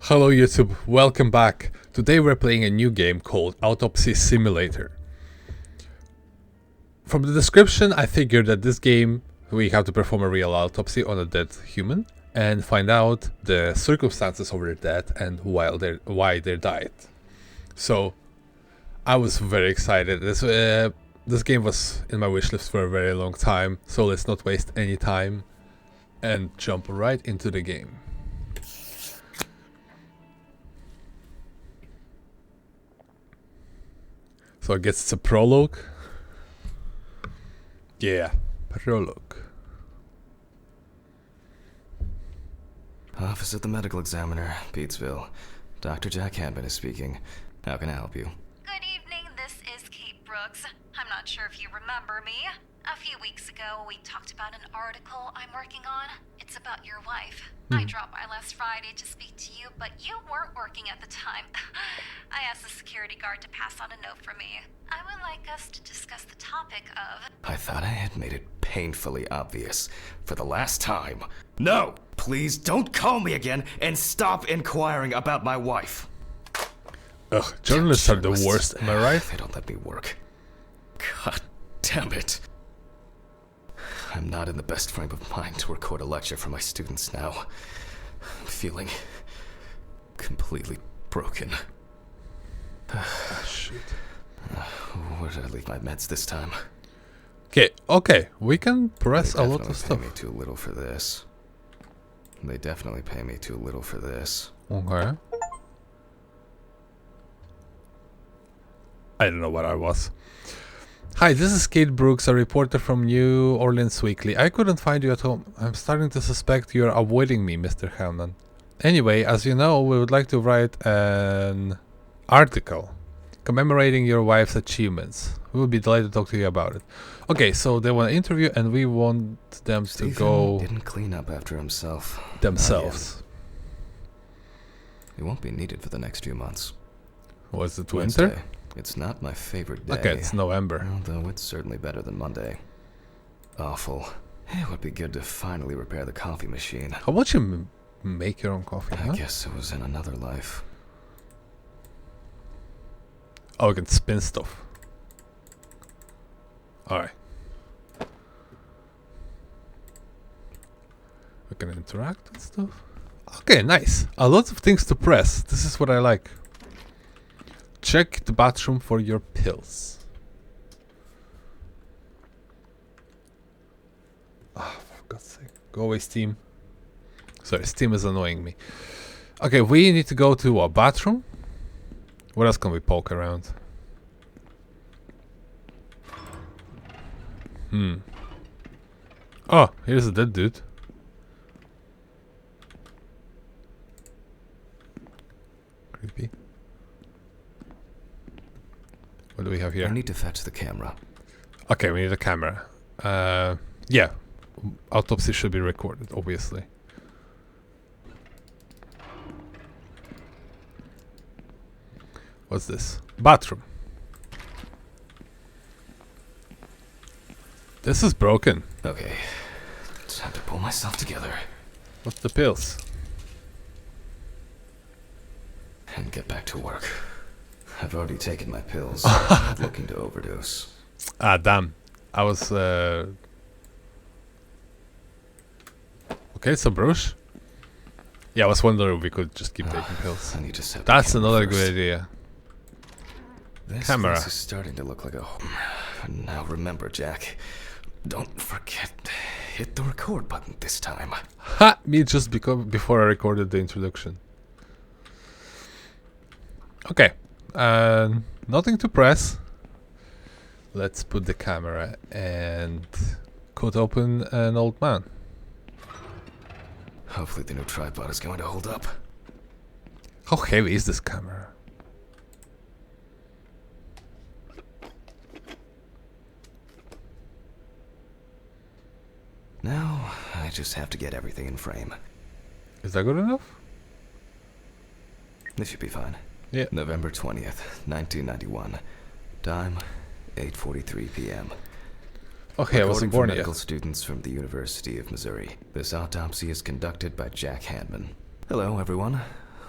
Hello YouTube, welcome back. Today we're playing a new game called Autopsy Simulator. From the description I figured that this game we have to perform a real autopsy on a dead human and find out the circumstances of their death and why they died. So I was very excited. This game was in my wishlist for a very long time, so let's not waste any time and jump right into the game. So I guess it's a prologue. Yeah, prologue. Office of the Medical Examiner, Beatsville. Dr. Jack Hanman is speaking. How can I help you? Good evening, this is Kate Brooks. I'm not sure if you remember me. A few weeks ago, we talked about an article I'm working on. It's about your wife. I dropped by last Friday to speak to you, but you weren't working at the time. I asked the security guard to pass on a note for me. I would like us to discuss the topic of... I thought I had made it painfully obvious for the last time. No! Please don't call me again and stop inquiring about my wife. Ugh, journalists are the worst, am I right? They don't let me work. God damn it. I'm not in the best frame of mind to record a lecture for my students now. I'm feeling completely broken. Shit. Where did I leave my meds this time? Okay, we can press a lot of They stuff. pay me too little for this. They definitely pay me too little for this. Okay. I don't know what I was. Hi, this is Kate Brooks, a reporter from New Orleans Weekly. I couldn't find you at home. I'm starting to suspect you're avoiding me, Mr. Hanman. Anyway, as you know, we would like to write an article commemorating your wife's achievements. We would be delighted to talk to you about it. Okay, so they want to interview and we want them Stephen to go didn't clean up after himself. themselves. He won't be needed for the next few months. Was it Wednesday. winter? It's not my favorite day. Okay, it's November. Although it's certainly better than Monday. Awful. It would be good to finally repair the coffee machine. How about you make your own coffee, huh? I guess it was in another life. Oh, we can spin stuff. Alright. We can interact and stuff. Okay, nice. A lot of things to press. This is what I like. Check the bathroom for your pills. Ah, for God's sake. Go away, Steam. Sorry, Steam is annoying me. Okay, we need to go to a bathroom. What else can we poke around? Oh, here's a dead dude. Creepy. What do we have I here? need to fetch the camera. Okay, we need a camera. Yeah. Autopsy should be recorded, obviously. What's this? Bathroom. This is broken. Okay. Time to pull myself together. What's the pills? And get back to work. I've already taken my pills. I'm looking to overdose. Ah, damn. I was, Okay, it's a brush. Yeah, I was wondering if we could just keep taking pills. I need to set the That's camera another first. good idea. This Camera. place is starting to look like a home. Now remember, Jack, don't forget to hit the record button this time. Ha! Me just before I recorded the introduction. Okay. Nothing to press. Let's put the camera and cut open an old man. Hopefully the new tripod is going to hold up. How heavy is this camera? Now, I just have to get everything in frame. Is that good enough? This should be fine. Yeah. November 20th, 1991. Time, 8:43 p.m. Okay, I wasn't Recording for born medical yet. students from the University of Missouri. This autopsy is conducted by Jack Hanman. Hello, everyone.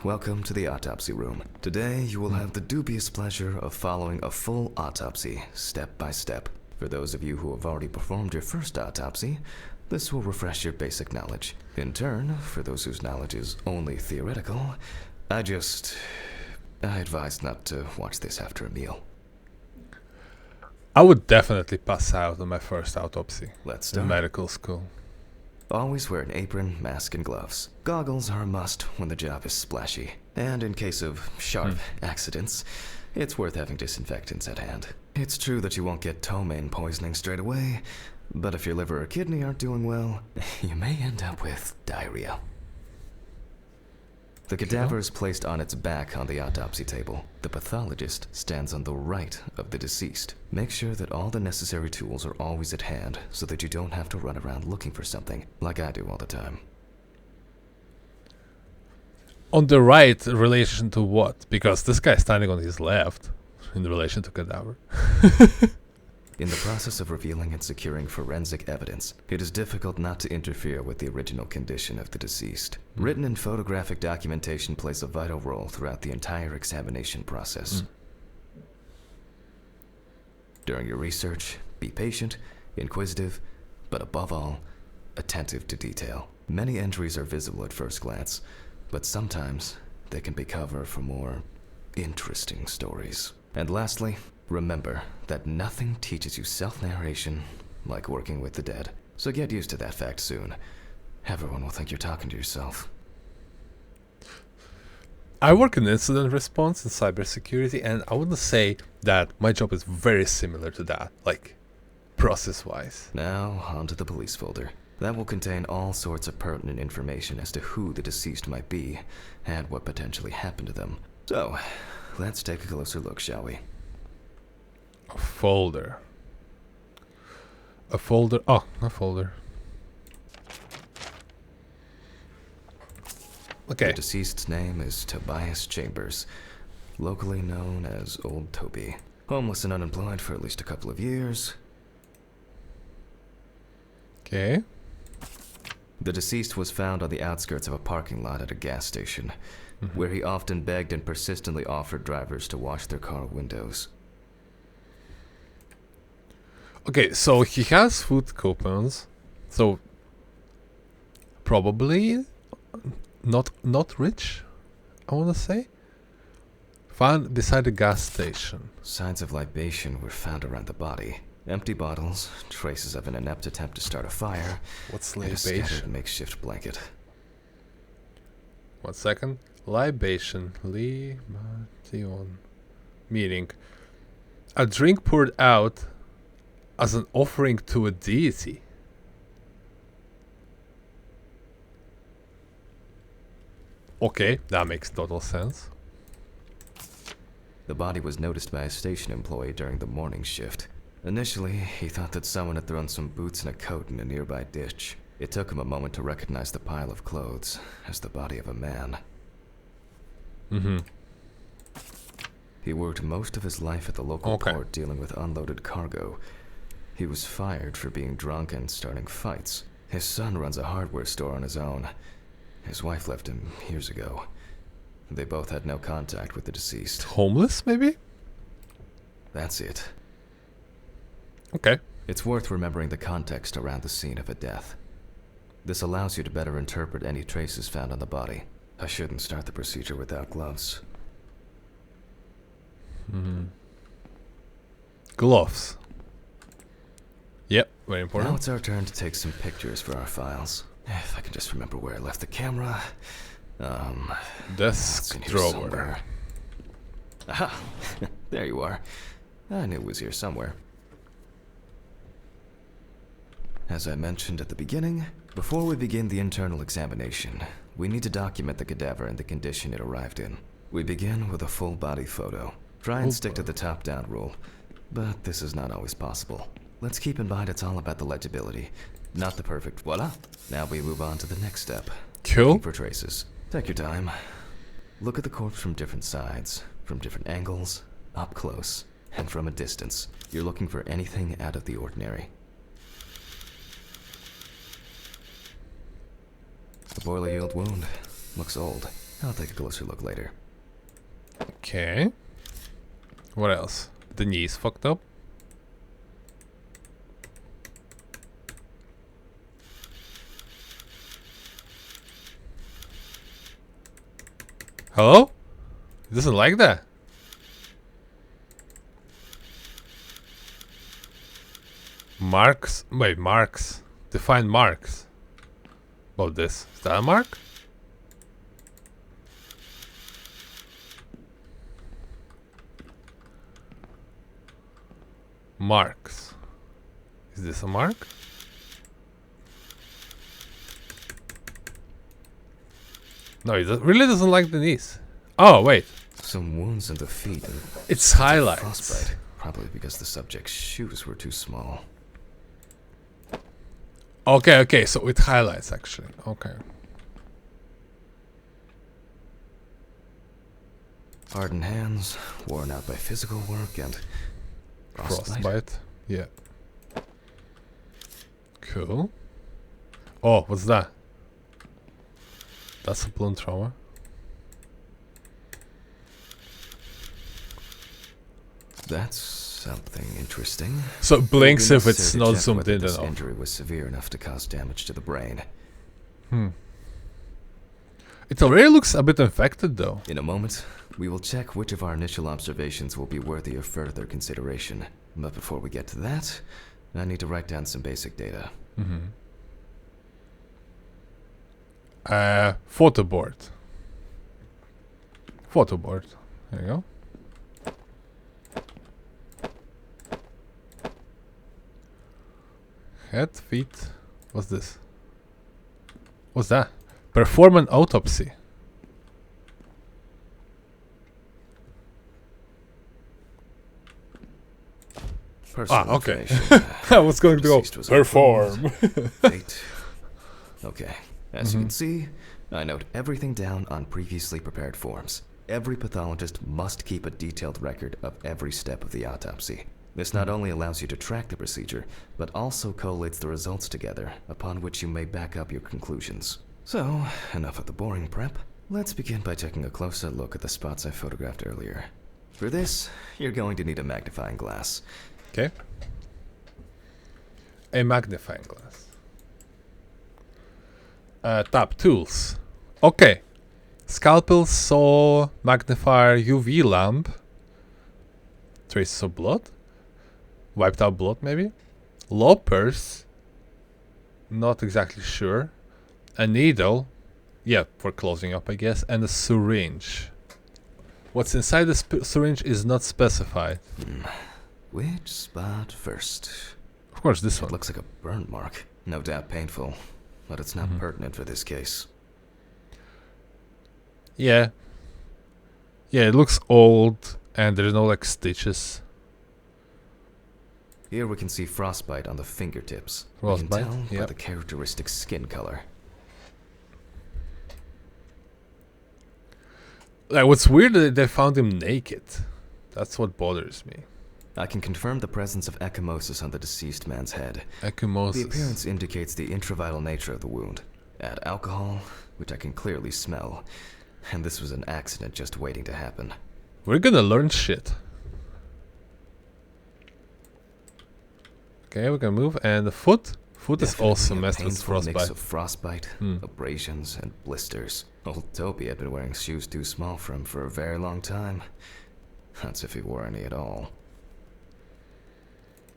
welcome to the autopsy room. Today, you will have the dubious pleasure of following a full autopsy, step by step. For those of you who have already performed your first autopsy, this will refresh your basic knowledge. In turn, for those whose knowledge is only theoretical, I advise not to watch this after a meal. I would definitely pass out on my first autopsy Let's in start. medical school. Always wear an apron, mask, and gloves. Goggles are a must when the job is splashy. And in case of sharp accidents, it's worth having disinfectants at hand. It's true that you won't get ptomaine poisoning straight away, but if your liver or kidney aren't doing well, you may end up with diarrhea. The cadaver is placed on its back on the autopsy table. The pathologist stands on the right of the deceased. Make sure that all the necessary tools are always at hand so that you don't have to run around looking for something, like I do all the time. On the right, in relation to what? Because this guy standing on his left, in relation to cadaver. In the process of revealing and securing forensic evidence, it is difficult not to interfere with the original condition of the deceased. Written and photographic documentation plays a vital role throughout the entire examination process. During your research, be patient, inquisitive, but above all, attentive to detail. Many entries are visible at first glance, but sometimes they can be cover for more interesting stories. And lastly, remember that nothing teaches you self-narration like working with the dead. So get used to that fact soon. Everyone will think you're talking to yourself. I work in incident response and cybersecurity, and I wouldn't say that my job is very similar to that, like process-wise. Now, on to the police folder. That will contain all sorts of pertinent information as to who the deceased might be and what potentially happened to them. So, let's take a closer look, shall we? A folder. Oh, a folder. Okay. The deceased's name is Tobias Chambers, locally known as Old Toby. Homeless and unemployed for at least a couple of years. Okay. The deceased was found on the outskirts of a parking lot at a gas station, where he often begged and persistently offered drivers to wash their car windows. Okay, so he has food coupons, so probably not rich, I want to say. Found beside a gas station. Signs of libation were found around the body. Empty bottles, traces of an inept attempt to start a fire, What's and a scattered libation? makeshift blanket. 1 second. Libation. Libation. Meaning, a drink poured out as an offering to a deity. Okay, that makes total sense. The body was noticed by a station employee during the morning shift. Initially, he thought that someone had thrown some boots and a coat in a nearby ditch. It took him a moment to recognize the pile of clothes as the body of a man. He worked most of his life at the local port dealing with unloaded cargo. He was fired for being drunk and starting fights. His son runs a hardware store on his own. His wife left him years ago. They both had no contact with the deceased. Homeless, maybe? That's it. Okay. It's worth remembering the context around the scene of a death. This allows you to better interpret any traces found on the body. I shouldn't start the procedure without gloves. Gloves. Yep, very Now important. it's our turn to take some pictures for our files. If I can just remember where I left the camera. It's in here Desk drawer. somewhere. Aha! There you are. I knew it was here somewhere. As I mentioned at the beginning, before we begin the internal examination, we need to document the cadaver and the condition it arrived in. We begin with a full body photo. Try and stick to the top-down rule, but this is not always possible. Let's keep in mind it's all about the legibility, not the perfect voila. Now we move on to the next step. Cool. Looking for traces. Take your time. Look at the corpse from different sides, from different angles, up close, and from a distance. You're looking for anything out of the ordinary. The boiler-healed wound looks old. I'll take a closer look later. Okay. What else? The knee's fucked up. Hello? He doesn't like that. Marks. Wait, marks. Define marks. About this. Is that a mark? Marks. Is this a mark? No, he really doesn't like the knees. Oh, wait. Some wounds in the feet. And It's highlights. frostbite. Probably because the subject's shoes were too small. Okay, okay, so it highlights actually. Okay. Hardened hands, worn out by physical work, and Frostbite. Yeah. Cool. Oh, what's that? That's a blown trauma. That's something interesting. So it blinks It'll be if it's necessary to not check zoomed whether in this enough. injury was severe enough to cause damage to the brain. It already looks a bit infected though. In a moment, we will check which of our initial observations will be worthy of further consideration. But before we get to that, I need to write down some basic data. Photo board. Photo board. There you go. Head, feet. What's this? What's that? Perform an autopsy. Personal okay. information. I was going to go Deceased was perform. Fate. Okay. As you can see, I note everything down on previously prepared forms. Every pathologist must keep a detailed record of every step of the autopsy. This not only allows you to track the procedure, but also collates the results together, upon which you may back up your conclusions. So, enough of the boring prep. Let's begin by taking a closer look at the spots I photographed earlier. For this, you're going to need a magnifying glass. Okay. A magnifying glass. Tab tools. Okay. Scalpel, saw, magnifier, UV lamp. Traces of blood. Wiped out blood, maybe. Loppers. Not exactly sure. A needle. Yeah, for closing up, I guess. And a syringe. What's inside the syringe is not specified. Which spot first? Of course, this It one. looks like a burn mark. No doubt painful, but it's not pertinent for this case. Yeah. Yeah, it looks old, and there's no, like, stitches. Here we can see frostbite on the fingertips. Frostbite, We can tell by yep. the characteristic skin color. Like, what's weird that they found him naked. That's what bothers me. I can confirm the presence of ecchymosis on the deceased man's head. The Ecchymosis. appearance indicates the intravital nature of the wound. Add alcohol, which I can clearly smell. And this was an accident just waiting to happen. We're gonna learn shit. Okay, we can move. And the foot? Foot is also Definitely a messed with painful mix frostbite. of frostbite, abrasions, and blisters. Old Toby had been wearing shoes too small for him for a very long time. That's if he wore any at all.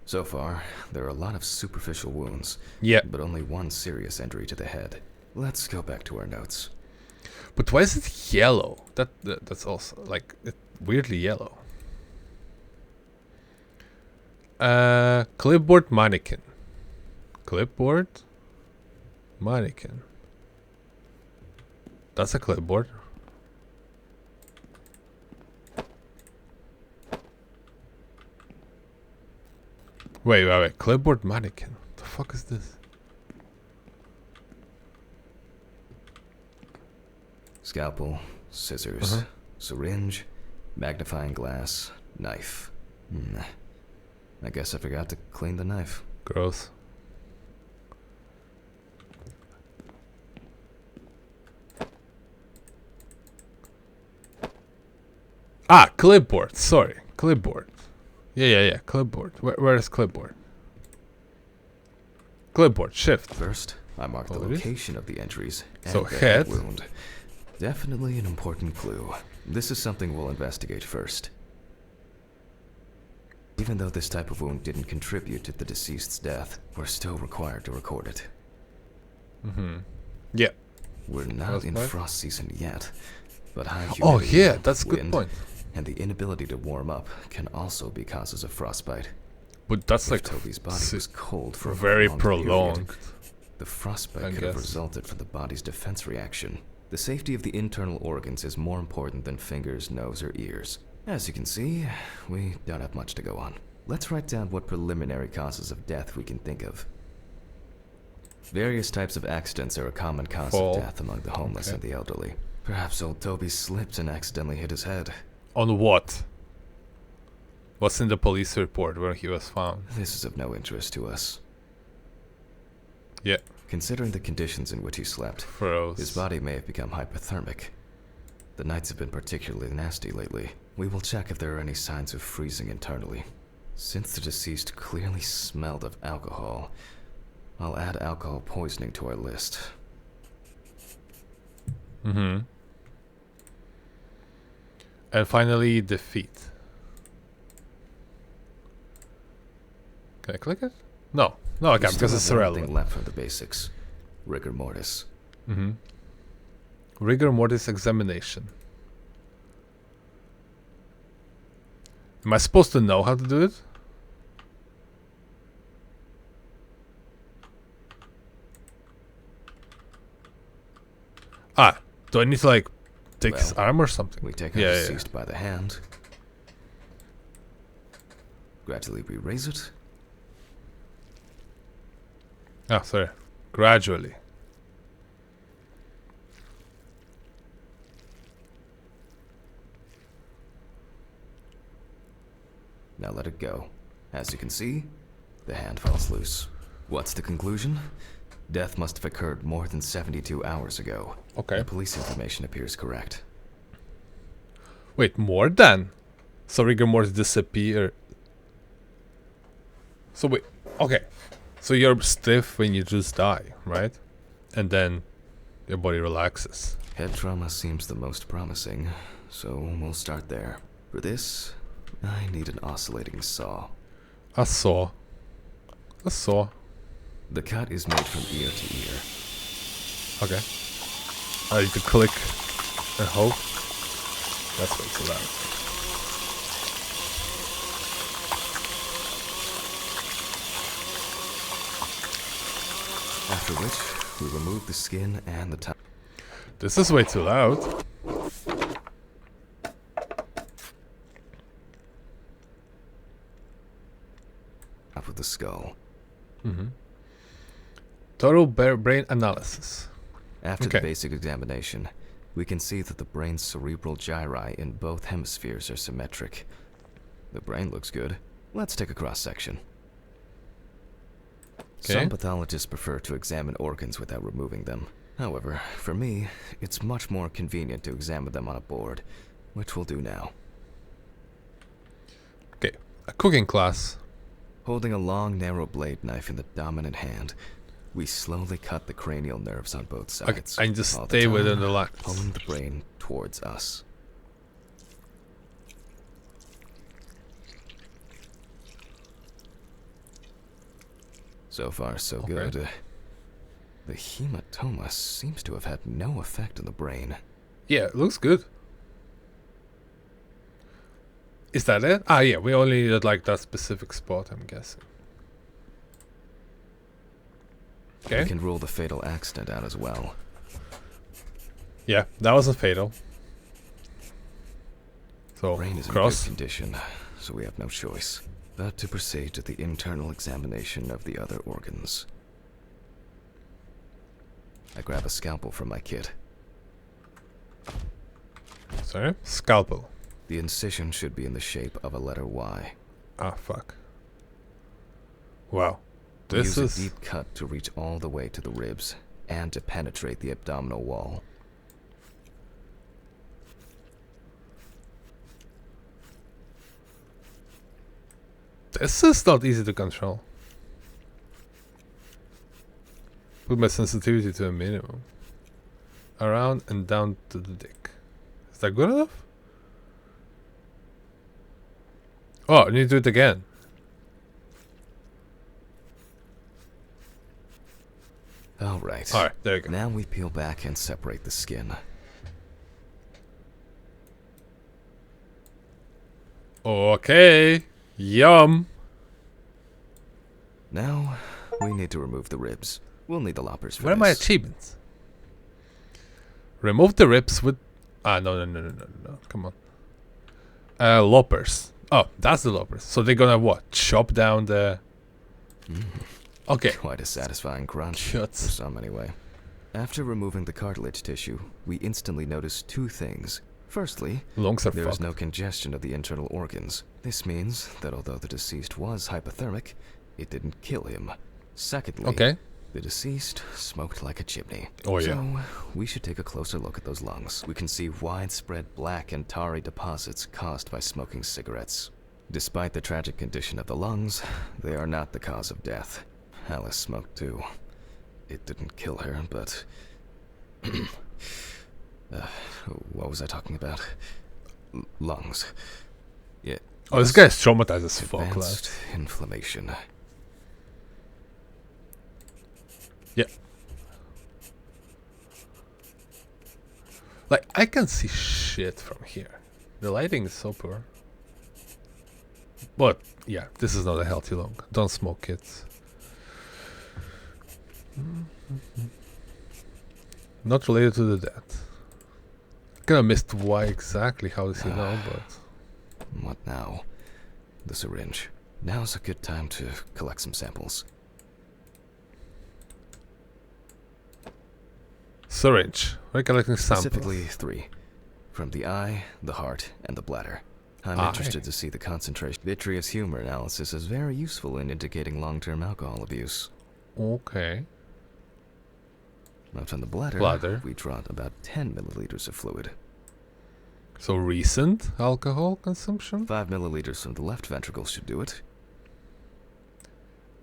So far, there are a lot of superficial wounds, Yeah. but only one serious injury to the head. Let's go back to our notes. But why is it yellow? That's also, like, weirdly yellow. Clipboard mannequin. Clipboard mannequin. That's a clipboard. Wait. Clipboard mannequin. What the fuck is this? Scalpel, scissors, syringe, magnifying glass, knife. I guess I forgot to clean the knife. Gross. Ah, clipboard. Sorry, clipboard. Yeah. Clipboard. Where is clipboard? Clipboard. Shift. First, I marked the Oh, it is? location of the injuries and So the head. wound. Definitely an important clue. This is something we'll investigate first. Even though this type of wound didn't contribute to the deceased's death, we're still required to record it. Yeah. We're not in Frostbite? frost season yet, but high Oh humidity, yeah, that's a good wind, point. and the inability to warm up can also be causes of frostbite. But that's If like Toby's body was cold for a very prolonged period, prolonged. the frostbite I could have guess. resulted from the body's defense reaction. The safety of the internal organs is more important than fingers, nose, or ears. As you can see, we don't have much to go on. Let's write down what preliminary causes of death we can think of. Various types of accidents are a common cause Fall. of death among the homeless Okay. and the elderly. Perhaps old Toby slipped and accidentally hit his head. On what? What's in the police report where he was found? This is of no interest to us. Yeah. Considering the conditions in which he slept, Froze. his body may have become hypothermic. The nights have been particularly nasty lately. We will check if there are any signs of freezing internally. Since the deceased clearly smelled of alcohol, I'll add alcohol poisoning to our list. And finally, defeat. Can I click it? No. No, I We can't still because it's have one thing irrelevant. left from the basics. Rigor mortis. Rigor mortis examination. Am I supposed to know how to do it? Ah, do I need to like take his Well, arm or something? We take our Yeah. deceased by the hand. Gradually we raise it. Ah, sorry. Gradually. Now let it go. As you can see, the hand falls loose. What's the conclusion? Death must have occurred more than 72 hours ago. Okay. The police information appears correct. Wait, more than? So rigor mortis disappear. So wait, okay. So you're stiff when you just die, right? And then your body relaxes. Head trauma seems the most promising, so we'll start there. For this, I need an oscillating saw. A saw. A saw. The cut is made from ear to ear. Okay. I need to click and hope. That's way too loud. After which, we remove the skin and the top This is way too loud. of the skull. Total brain analysis. After Okay. the basic examination, we can see that the brain's cerebral gyri in both hemispheres are symmetric. The brain looks good. Let's take a cross-section. Okay. Some pathologists prefer to examine organs without removing them. However, for me, it's much more convenient to examine them on a board, which we'll do now. Okay. A cooking class. Holding a long, narrow blade knife in the dominant hand, we slowly cut the cranial nerves on both Okay. sides. I just all the stay time within the lines. pulling the brain towards us. So far, so Okay. good. The hematoma seems to have had no effect on the brain. Yeah, it looks good. Is that it? Ah, yeah. We only needed like that specific spot, I'm guessing. We Okay. can rule the fatal accident out as well. Yeah, that wasn't fatal. So, Brain is in cross. good condition, so we have no choice but to proceed to the internal examination of the other organs. I grab a scalpel from my kit. Sorry? Scalpel. The incision should be in the shape of a letter Y. Ah, fuck. Wow. We This use is... a deep cut to reach all the way to the ribs and to penetrate the abdominal wall. This is not easy to control. Put my sensitivity to a minimum. Around and down to the dick. Is that good enough? Oh, I need to do it again. Alright. Alright, there you go. Now we peel back and separate the skin. Okay. Yum. Now, we need to remove the ribs. We'll need the loppers for Where are my this. achievements? Remove the ribs with... no. Come on. Loppers. Oh, that's the loppers. So they're gonna what? Chop down the... Okay. Quite a satisfying crunch. Shuts. For some, anyway. After removing the cartilage tissue, we instantly notice two things. Firstly, Lungs are there is fucked. no congestion of the internal organs. This means that although the deceased was hypothermic, it didn't kill him. Secondly, Okay. the deceased smoked like a chimney. Oh, yeah. So, we should take a closer look at those lungs. We can see widespread black and tarry deposits caused by smoking cigarettes. Despite the tragic condition of the lungs, they are not the cause of death. Alice smoked too. It didn't kill her, but... what was I talking about? Lungs. Yeah. Oh, this guy's traumatized as fuck, lad. Advanced inflammation. Yeah. Like, I can see shit from here. The lighting is so poor. But, yeah, this is not a healthy lung. Don't smoke, kids. Not related to the death. Kinda missed why exactly, how does he know, but... What now? The syringe. Now's a good time to collect some samples. Syringe. We're collecting samples. Specifically 3. From the eye, the heart, and the bladder. I'm Eye. interested to see the concentration. Vitreous humor analysis is very useful in indicating long-term alcohol abuse. Okay. Now from the bladder, Bladder. we draw about 10 milliliters of fluid. So recent alcohol consumption? 5 milliliters from the left ventricle should do it.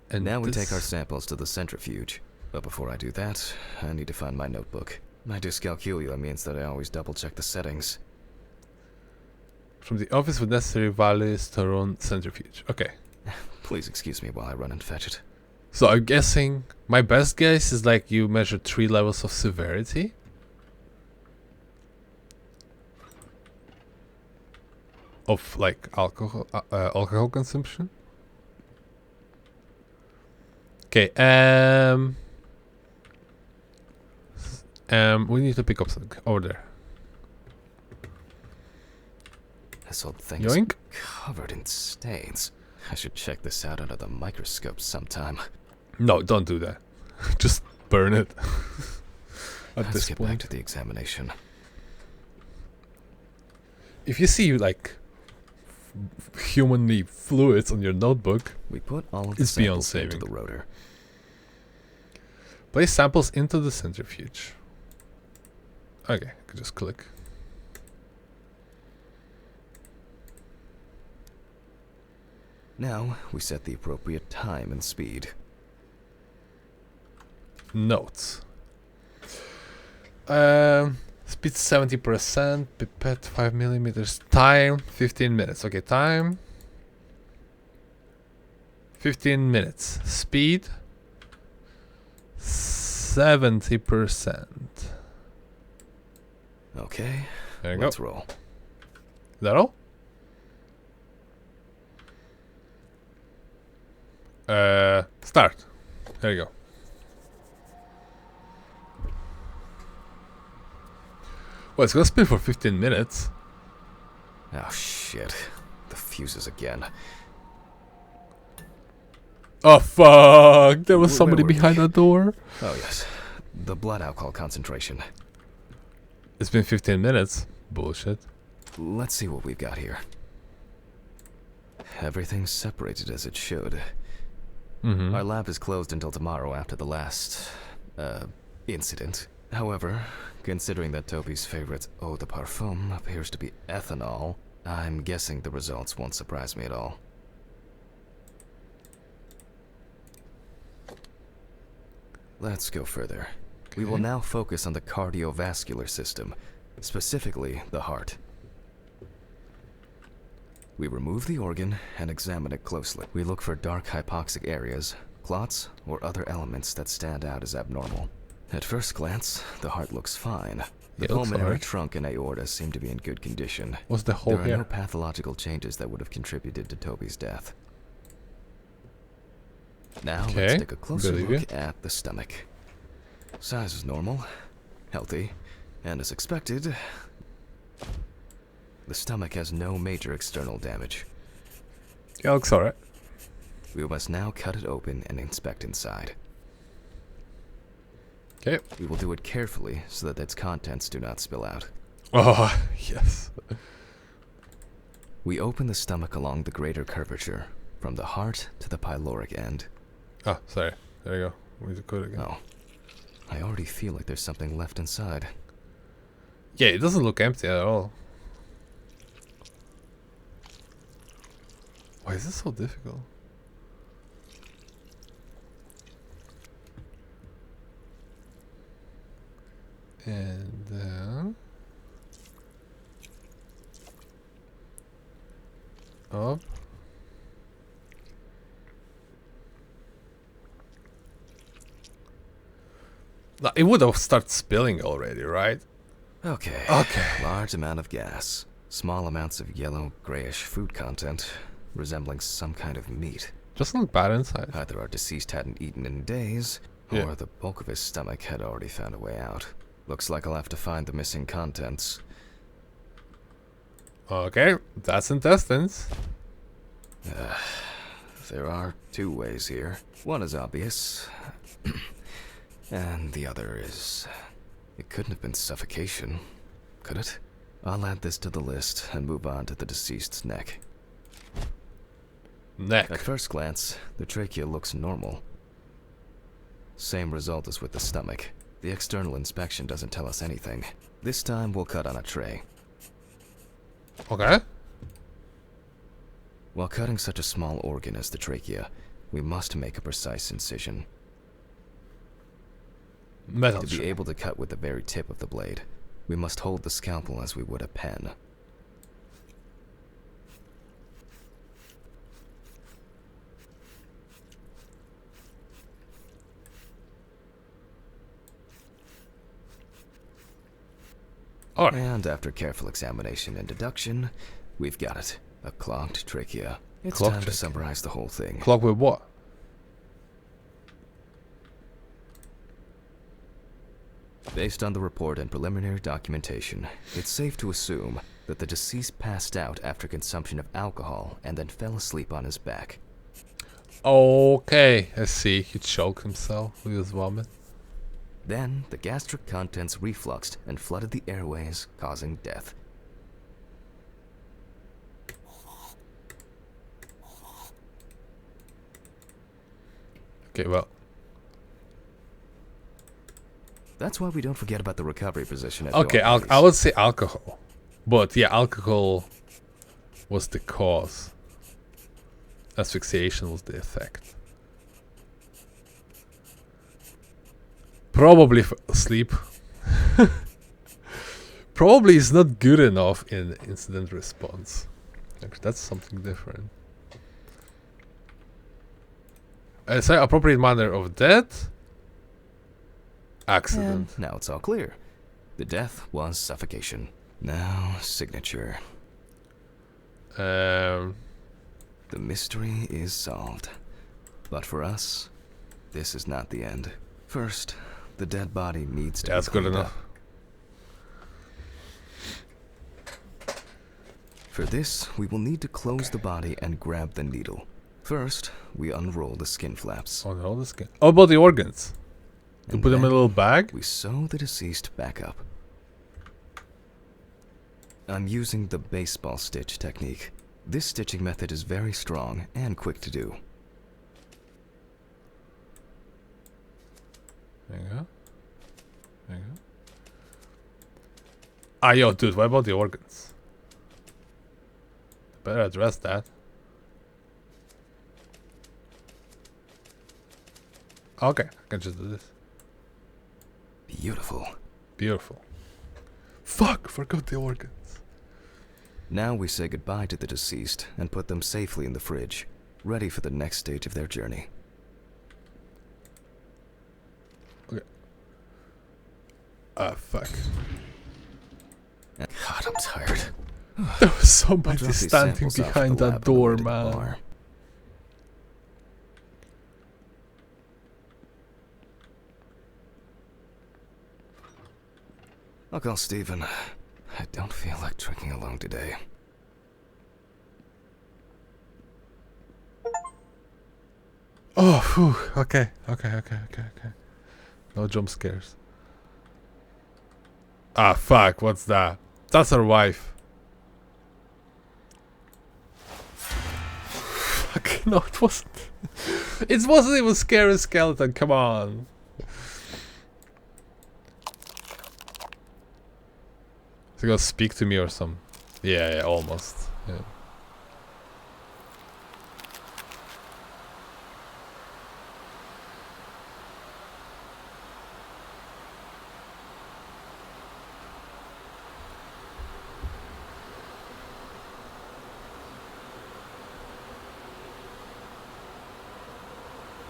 And Now we this- take our samples to the centrifuge. But before I do that, I need to find my notebook. My dyscalculia means that I always double-check the settings. From the office with necessary values to run centrifuge. Okay. Please excuse me while I run and fetch it. So I'm guessing, my best guess is like you measure 3 levels of severity. Of like alcohol consumption. Okay, we need to pick up something over there. This old thing Yoink. is covered in stains. I should check this out under the microscope sometime. No, don't do that. Just burn it. At Let's this get back point. to the examination. If you see like humanly fluids on your notebook, We put all of the It's beyond samples into saving. the rotor. place samples into the centrifuge. Okay, I could just click. Now, we set the appropriate time and speed. Notes. Speed 70%, pipette 5 millimeters, time 15 minutes. Okay, time 15 minutes. Speed 70%. Okay, There you let's go. roll. Is that all? Start. There you go. Well, it's gonna spin for 15 minutes. Oh shit. The fuses again. Oh fuck! There was Where somebody were we? behind that door. Oh yes. The blood alcohol concentration. It's been 15 minutes. Bullshit. Let's see what we've got here. Everything's separated as it should. Mm-hmm. Our lab is closed until tomorrow after the last, incident. However, considering that Toby's favorite eau de parfum appears to be ethanol, I'm guessing the results won't surprise me at all. Let's go further. We will now focus on the cardiovascular system, specifically the heart. We remove the organ and examine it closely. We look for dark hypoxic areas, clots, or other elements that stand out as abnormal. At first glance, the heart looks fine. The pulmonary trunk and aorta seem to be in good condition. What's the hole here? There are no pathological changes that would have contributed to Toby's death. Now let's take a closer look at the stomach. Size is normal, healthy, and as expected, the stomach has no major external damage. Yeah, looks alright. We must now cut it open and inspect inside. Okay. We will do it carefully so that its contents do not spill out. Oh, yes. We open the stomach along the greater curvature, from the heart to the pyloric end. Oh, sorry. There you go. We need to cut it again. Oh. I already feel like there's something left inside. Yeah, it doesn't look empty at all. Why is this so difficult? And then up. Now, it would have started spilling already, right? Okay. Large amount of gas. Small amounts of yellow, grayish food content, resembling some kind of meat. Doesn't look bad inside. Either our deceased hadn't eaten in days, or the bulk of his stomach had already found a way out. Looks like I'll have to find the missing contents. Okay, that's intestines. There are two ways here. One is obvious, and the other is... It couldn't have been suffocation, could it? I'll add this to the list and move on to the deceased's neck. Neck. At first glance, the trachea looks normal. Same result as with the stomach. The external inspection doesn't tell us anything. This time we'll cut on a tray. Okay. While cutting such a small organ as the trachea, we must make a precise incision. Metal. To be able to cut with the very tip of the blade, we must hold the scalpel as we would a pen. Alright. And after careful examination and deduction, we've got it. A clogged trachea. It's Clogged time trachea. to summarize the whole thing. Clogged with what? Based on the report and preliminary documentation, it's safe to assume that the deceased passed out after consumption of alcohol and then fell asleep on his back. Okay, I see. He choked himself with his vomit. Then, the gastric contents refluxed and flooded the airways, causing death. Okay, well. That's why we don't forget about the recovery position. Okay, I would say alcohol. But yeah, alcohol was the cause. Asphyxiation was the effect. Probably sleep. Probably is not good enough in incident response. Actually, that's something different. Say appropriate manner of death. Accident. And now it's all clear. The death was suffocation. Now, signature. Um. The mystery is solved. But for us, this is not the end. First, the dead body needs to be That's good cleaned enough. up. For this, we will need to close the body and grab the needle. First, we unroll the skin flaps. Oh no, this guy. Oh, about the organs. To And put them in a then little bag. we sew the deceased back up. I'm using the baseball stitch technique. This stitching method is very strong and quick to do. There you go. There you go. Ah, yo, dude, what about the organs? Better address that. Okay, I can just do this. beautiful. Beautiful. Fuck, forgot the organs. Now we say goodbye to the deceased and put them safely in the fridge, ready for the next stage of their journey. Okay. Ah, fuck. God, I'm tired. There was somebody I'll drop these standing samples off at behind the that lab on the way door, to the man. bar. I'll call Stephen. I don't feel like drinking alone today. Oh, phew. Okay. No jump scares. Ah, fuck, what's that? That's her wife. Fuck, no, it wasn't. It wasn't even scary skeleton, come on. Is he gonna speak to me or something? Yeah, almost. Yeah.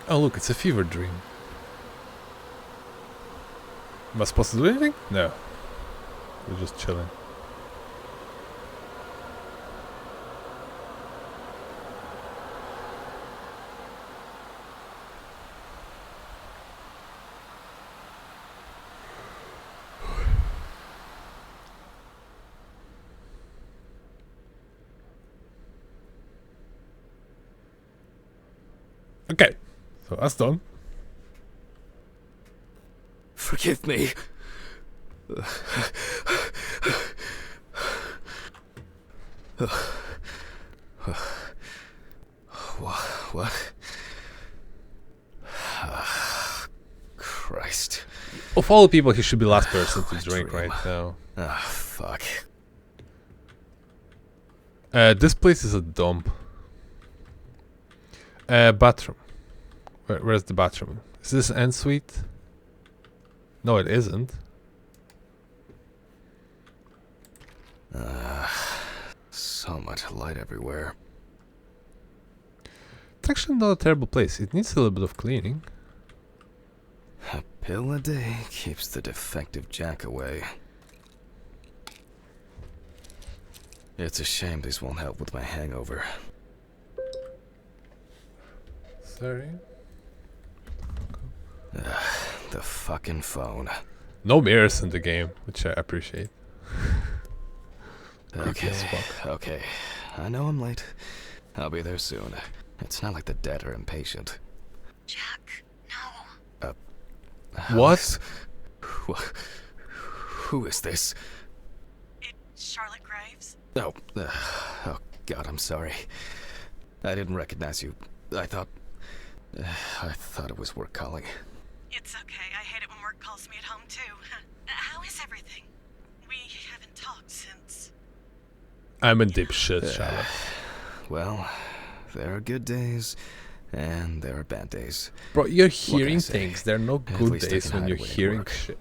Oh look, it's a fever dream. Am I supposed to do anything? No. We're just chilling. Okay, so that's done. Forgive me. What? Christ. Of all the people, he should be the last person to drink dream. right now. Ah, fuck. This place is a dump. Bathroom. Where's the bathroom? Is this an ensuite? No, it isn't. So much light everywhere. It's actually not a terrible place. It needs a little bit of cleaning. A pill a day keeps the defective Jack away. It's a shame these won't help with my hangover. Sorry. The fucking phone. No mirrors in the game, which I appreciate. Creepy as fuck. Okay. I know I'm late. I'll be there soon. It's not like the dead are impatient. Jack, no. What? Who is this? It's Charlotte Graves. Oh, oh God, I'm sorry. I didn't recognize you. I thought it was work calling. It's okay. I hate it when work calls me at home, too. How is everything? We haven't talked since... I'm in deep shit, Charlotte. Well, there are good days, and there are bad days. Bro, you're can I hearing say? things. There are no At good least I days can when hide you're away at hearing work. shit.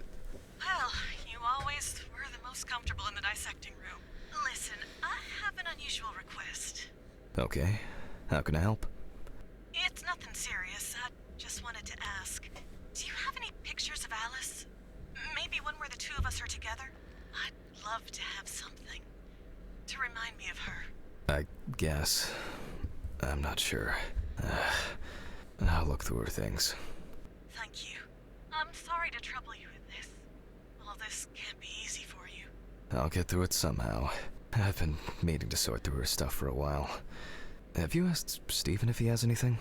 Well, you always were the most comfortable in the dissecting room. Listen, I have an unusual request. Okay, how can I help? It's nothing serious. I just wanted to ask. Do you have any pictures of Alice? Maybe one where the two of us are together? I'd love to have something to remind me of her. I guess. I'm not sure. I'll look through her things. Thank you. I'm sorry to trouble you with this. All this can't be easy for you. I'll get through it somehow. I've been meaning to sort through her stuff for a while. Have you asked Stephen if he has anything?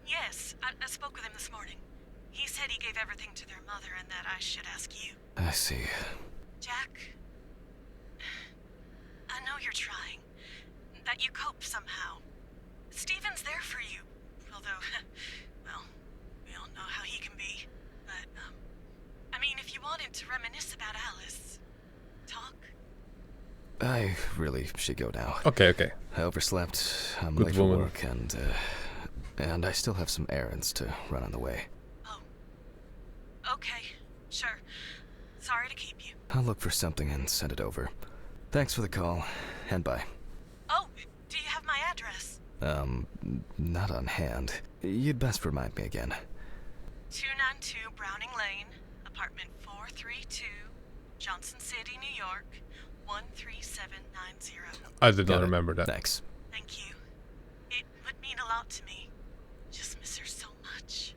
Yes, I spoke with him this morning. He said he gave everything to their mother and that I should ask you. I see. Jack, I know you're trying. That you cope somehow. Stephen's there for you. Although, well, we all know how he can be. But, I mean, if you wanted to reminisce about Alice, talk. I really should go now. Okay. I overslept. I'm Good late woman. for work, and I still have some errands to run on the way. Oh. Okay, sure. Sorry to keep you. I'll look for something and send it over. Thanks for the call, and bye. Oh, do you have my address? Not on hand. You'd best remind me again. 292 Browning Lane, apartment 432, Johnson City, New York, 13790. I did Got not it. remember that. Thanks. Thank you. It would mean a lot to me. Just miss her so much.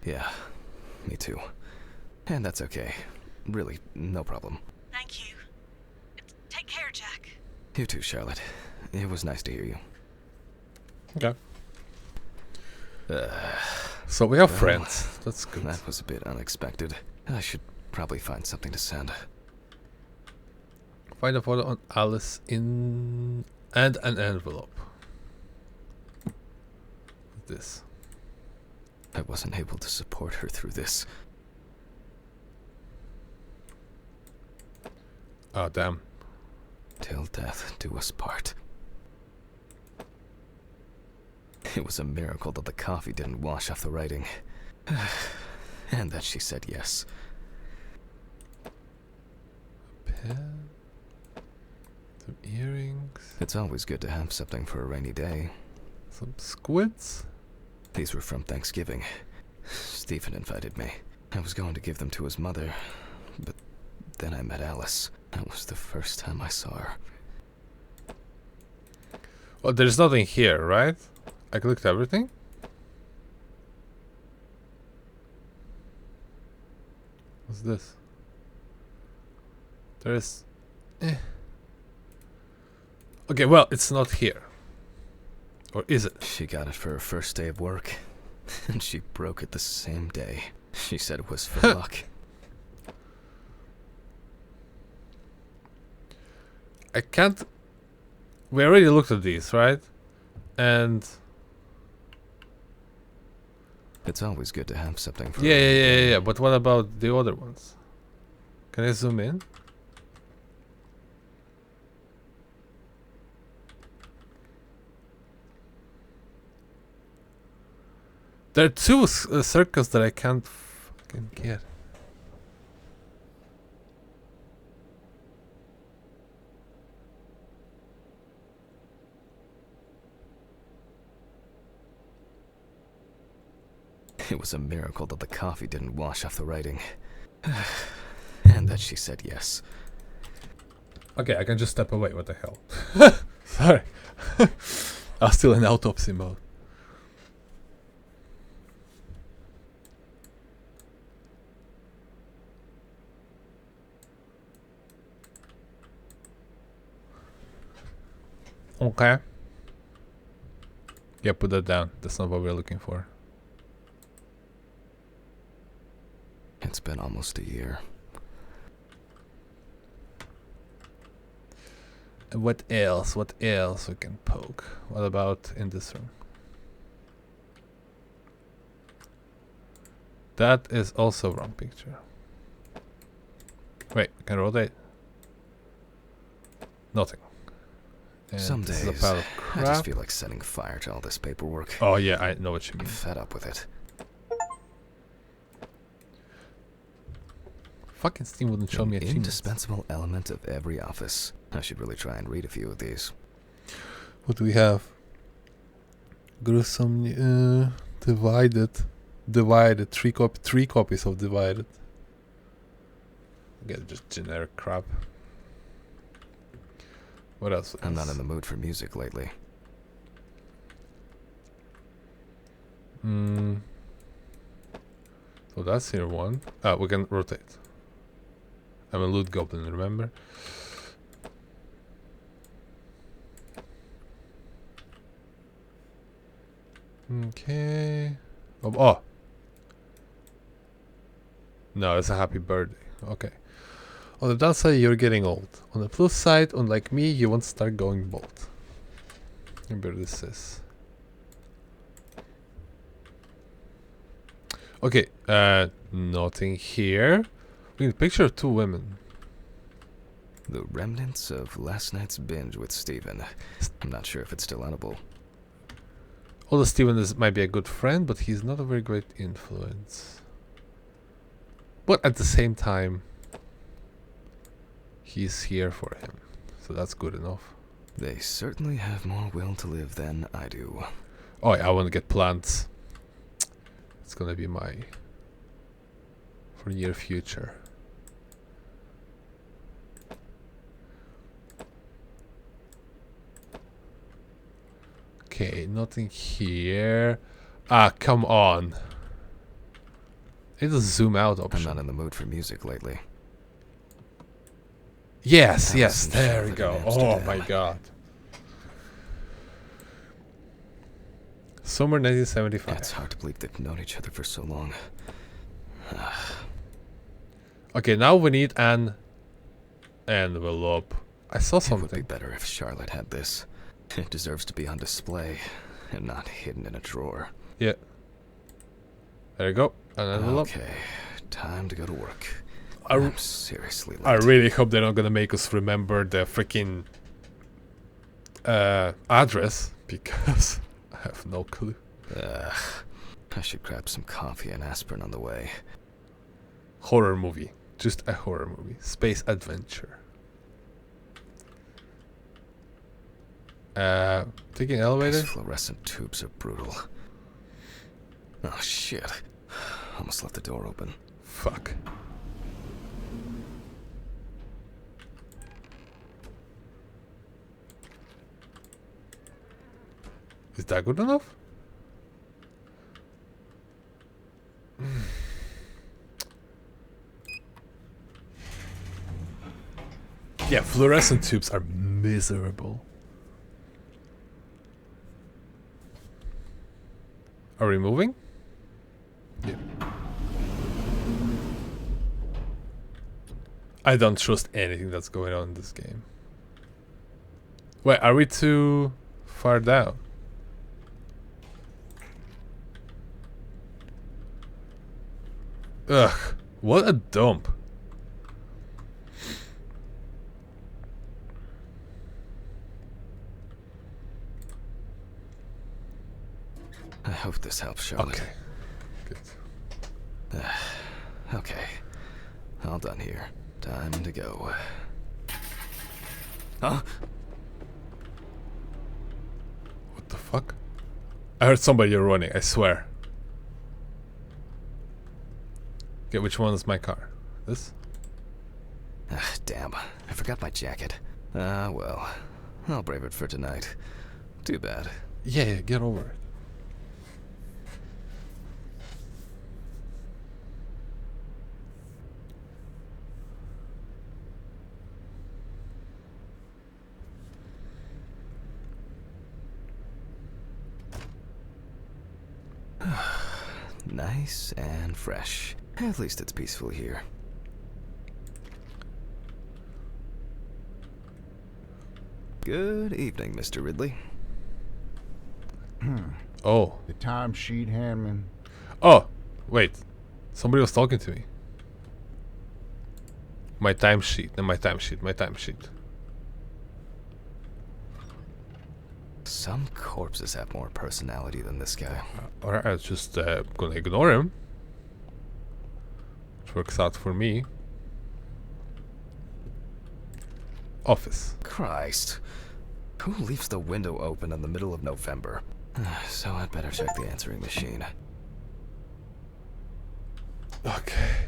Yeah, me too. And that's okay. Really, no problem. Thank you. Take care, Jack. You too, Charlotte. It was nice to hear you. Okay. So we have friends. That's good. That was a bit unexpected. I should probably find something to send. Find a photo on Alice and an envelope. This. I wasn't able to support her through this. Oh, damn. Till death do us part. It was a miracle that the coffee didn't wash off the writing. And that she said yes. Pen. Some earrings. It's always good to have something for a rainy day. Some squids. These were from Thanksgiving. Stephen invited me. I was going to give them to his mother, but then I met Alice. That was the first time I saw her. Well, there's nothing here, right? I clicked everything. What's this? There is... Okay, well, it's not here. Or is it? She got it for her first day of work, and she broke it the same day. She said it was for luck. I can't... We already looked at these, right? And... It's always good to have something for Yeah. But what about the other ones? Can I zoom in? There are two circles that I can't fucking get. It was a miracle that the coffee didn't wash off the writing. And that she said yes. Okay, I can just step away. What the hell? Sorry. I was still in autopsy mode. Okay. Yeah, put that down. That's not what we're looking for. It's been almost a year. And what else? What else we can poke? What about in this room? That is also wrong picture. Wait, can I rotate? Nothing. And Some this days, is a pile of I crap. just feel like setting fire to all this paperwork. Oh yeah, I know what you I'm mean. fed up with it. Fucking Steam wouldn't show An me achievements. indispensable element of every office. I should really try and read a few of these. What do we have? Gruesome, divided, three copies of divided. Again, just generic crap. What else? I'm not in the mood for music lately. So that's here one. We can rotate. I'm a loot goblin, remember? Okay. Oh. No, it's a happy birthday. Okay. On the downside, you're getting old. On the plus side, unlike me, you won't start going bald. Remember this is. Okay, nothing here. We need a picture of two women. The remnants of last night's binge with Stephen. I'm not sure if it's still edible. Although Steven might be a good friend, but he's not a very great influence. But at the same time, he's here for him. So that's good enough. They certainly have more will to live than I do. Oh yeah, I want to get plants. It's gonna be my for near future. Okay, nothing here. Ah, come on. It's a zoom out I'm option. not in the mood for music lately. Yes, That yes, was in there we Charlotte go. in Oh Amsterdam. my god. Summer 1975. It's hard to believe they've known each other for so long. Okay, now we need an envelope. I saw It would be something. better if Charlotte had this. It deserves to be on display and not hidden in a drawer. Yeah. There you go. An envelope. Okay, time to go to work. I, I'm seriously late. I really hope they're not gonna make us remember the freaking address, because I have no clue. I should grab some coffee and aspirin on the way. Horror movie. Just a horror movie. Space adventure. Taking elevator? These fluorescent tubes are brutal. Oh shit. Almost left the door open. Fuck. Is that good enough? Yeah, fluorescent tubes are miserable. Are we moving? Yeah. I don't trust anything that's going on in this game. Wait, are we too far down? Ugh, what a dump. I hope this helps, Charlotte. Okay, good. Okay. All done here. Time to go. Huh? What the fuck? I heard somebody running, I swear. Okay, which one is my car? This? Damn. I forgot my jacket. Well. I'll brave it for tonight. Too bad. Yeah, get over it. Nice and fresh. At least it's peaceful here. Good evening, Mr. Ridley. Oh. The timesheet, Hanman. Oh, wait. Somebody was talking to me. My timesheet, my timesheet. Some corpses have more personality than this guy. Alright, I was just gonna ignore him. Which works out for me. Office. Christ. Who leaves the window open in the middle of November? So I'd better check the answering machine. Okay.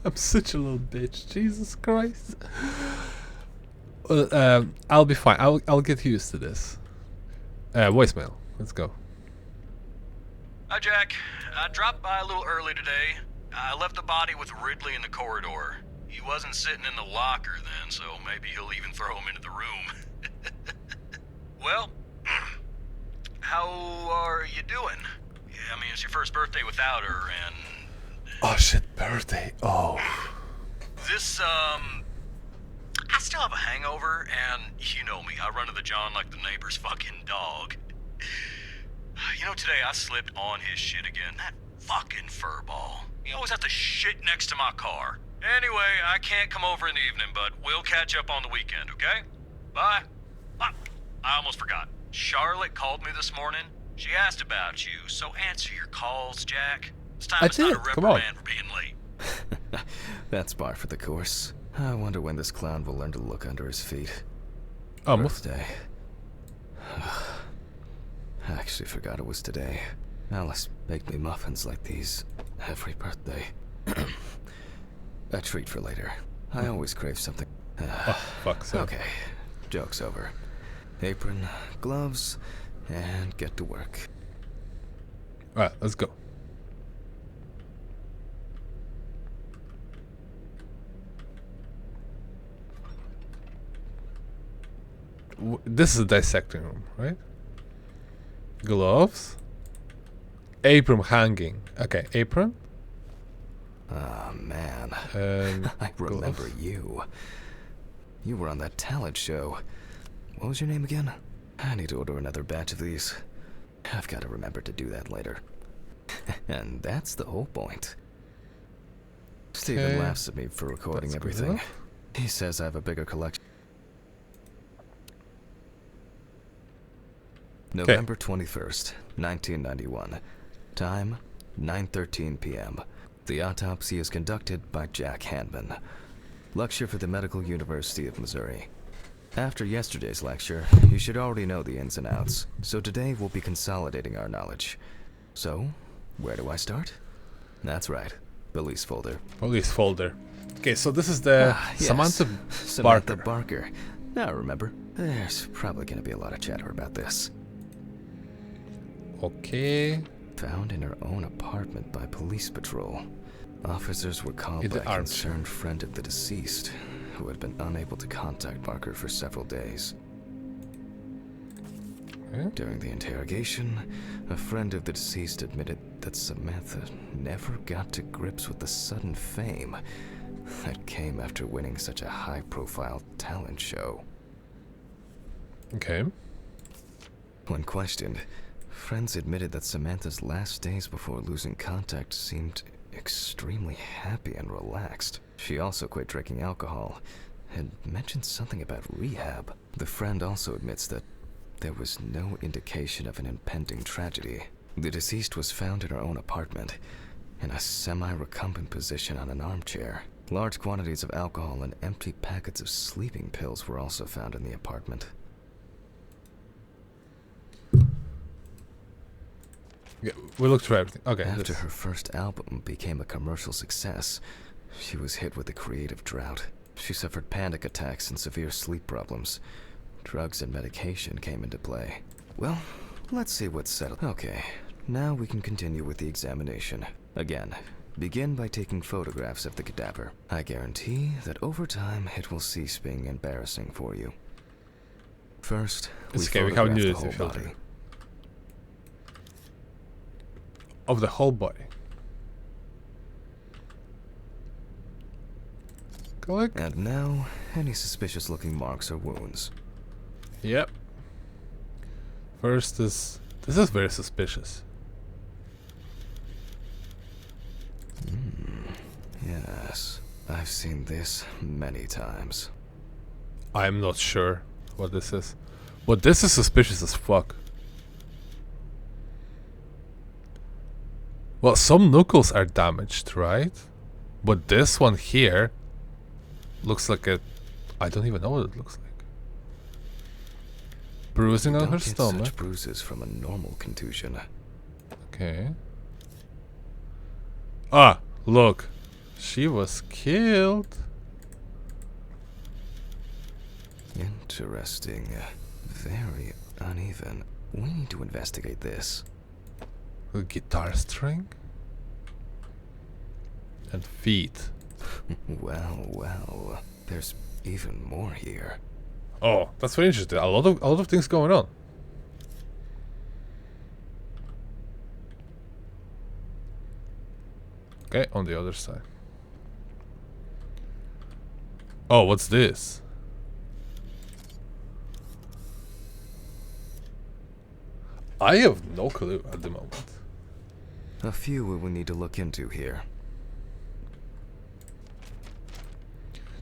I'm such a little bitch. Jesus Christ. I'll be fine. I'll get used to this. Voicemail. Let's go. Hi, Jack. I dropped by a little early today. I left the body with Ridley in the corridor. He wasn't sitting in the locker then, so maybe he'll even throw him into the room. Well, how are you doing? Yeah, I mean, it's your first birthday without her, and Oh shit, birthday. Oh. this, I still have a hangover, and you know me, I run to the John like the neighbor's fucking dog. You know, today I slipped on his shit again. That fucking furball. He always has to shit next to my car. Anyway, I can't come over in the evening, but we'll catch up on the weekend, okay? Bye. I almost forgot. Charlotte called me this morning. She asked about you, so answer your calls, Jack. It's time I it's not did. a Come on. reprimand for being late. That's par for the course. I wonder when this clown will learn to look under his feet. Almost. Birthday. I actually forgot it was today. Alice baked me muffins like these every birthday. A treat for later. I always crave something. Oh, fuck. So. Okay, joke's over. Apron, gloves, and get to work. Alright, let's go. This is a dissecting room, right? Gloves. Apron hanging. Okay, apron. Ah, man. I Gloves. remember you. You were on that talent show. What was your name again? I need to order another batch of these. I've got to remember to do that later. And that's the whole point. Steven Okay. laughs at me for recording That's good everything. enough. He says I have a bigger collection. November 21st, 1991. Time, 9:13 p.m. The autopsy is conducted by Jack Hanman. Lecture for the Medical University of Missouri. After yesterday's lecture, you should already know the ins and outs, so today we'll be consolidating our knowledge. So, where do I start? That's right, police folder. Police folder. Okay, so this is the Yes, Samantha Samantha Barker. Barker. Now remember, there's probably going to be a lot of chatter about this. Okay. Found in her own apartment by police patrol. Officers were called In the by a armchair. concerned friend of the deceased, who had been unable to contact Barker for several days. Okay. During the interrogation, a friend of the deceased admitted that Samantha never got to grips with the sudden fame that came after winning such a high-profile talent show. Okay. When questioned, friends admitted that Samantha's last days before losing contact seemed extremely happy and relaxed. She also quit drinking alcohol and mentioned something about rehab. The friend also admits that there was no indication of an impending tragedy. The deceased was found in her own apartment, in a semi-recumbent position on an armchair. Large quantities of alcohol and empty packets of sleeping pills were also found in the apartment. Yeah, we looked through everything. Okay. After this- her first album became a commercial success, she was hit with a creative drought. She suffered panic attacks and severe sleep problems. Drugs and medication came into play. Well, let's see what's settled. Okay, now we can continue with the examination. Again, begin by taking photographs of the cadaver. I guarantee that over time it will cease being embarrassing for you. First, It's okay, we have photograph the nudity whole filter. body. Of the whole body. Click. And now, any suspicious-looking marks or wounds. Yep. First is... This is very suspicious. Yes, I've seen this many times. I'm not sure what this is. But this is suspicious as fuck. Well, some knuckles are damaged, right? But this one here looks like a... I don't even know what it looks like. Bruising on Don't her get stomach. such bruises from a normal contusion. Okay. Ah, look. She was killed. Interesting. Very uneven. We need to investigate this. A guitar string. And feet. Well, there's even more here. Oh, that's very interesting. A lot of things going on. Okay, on the other side. Oh, what's this? I have no clue at the moment. A few we will need to look into here.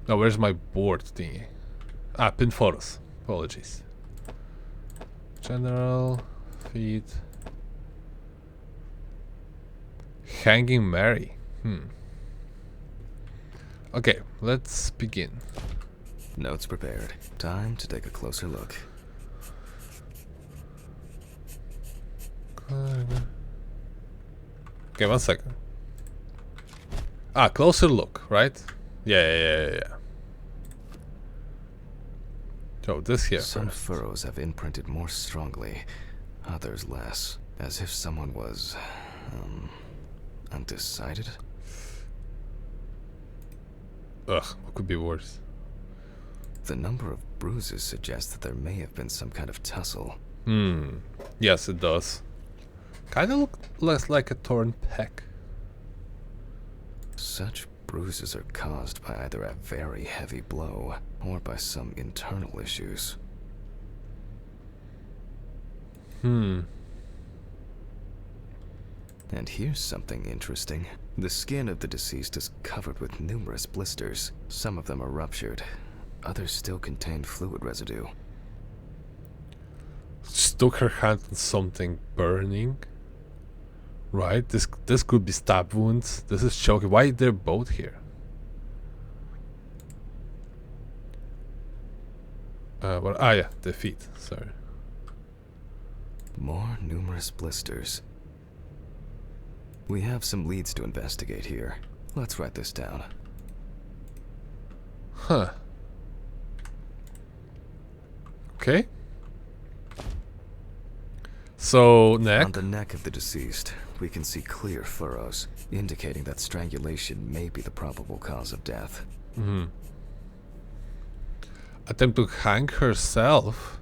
Now, where's my board thingy? Ah, pin photos. Apologies. General, feed. Hanging Mary. Okay, let's begin. Notes prepared. Time to take a closer look. Okay, 1 second. Ah, closer look, right? Yeah. So this here Some first. furrows have imprinted more strongly, others less, as if someone was, undecided. Ugh, what could be worse? The number of bruises suggests that there may have been some kind of tussle. Yes, it does. Kinda look less like a torn pec. Such bruises are caused by either a very heavy blow or by some internal issues. And here's something interesting. The skin of the deceased is covered with numerous blisters. Some of them are ruptured. Others still contain fluid residue. Stuck her hand in something burning. Right? This could be stab wounds. This is choking. Why they're both here? Yeah, the feet. Sorry. More numerous blisters. We have some leads to investigate here. Let's write this down. Huh. Okay. So, neck. On the neck of the deceased, we can see clear furrows, indicating that strangulation may be the probable cause of death. Attempt to hang herself.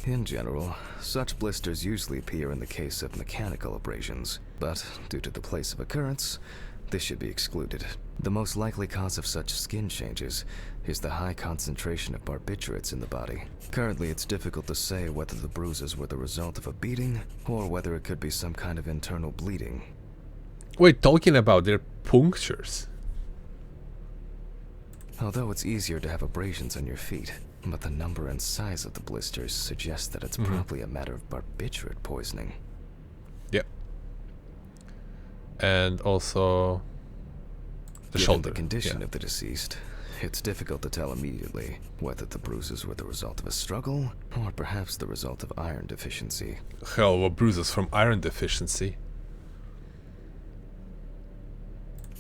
In general, such blisters usually appear in the case of mechanical abrasions, but due to the place of occurrence, this should be excluded. The most likely cause of such skin changes is the high concentration of barbiturates in the body. Currently, it's difficult to say whether the bruises were the result of a beating or whether it could be some kind of internal bleeding. Wait, talking about their punctures. Although it's easier to have abrasions on your feet, but the number and size of the blisters suggests that it's probably a matter of barbiturate poisoning. Yep. And also the Given shoulder. the condition Yeah. of the deceased, it's difficult to tell immediately whether the bruises were the result of a struggle or perhaps the result of iron deficiency. Hell, what bruises from iron deficiency?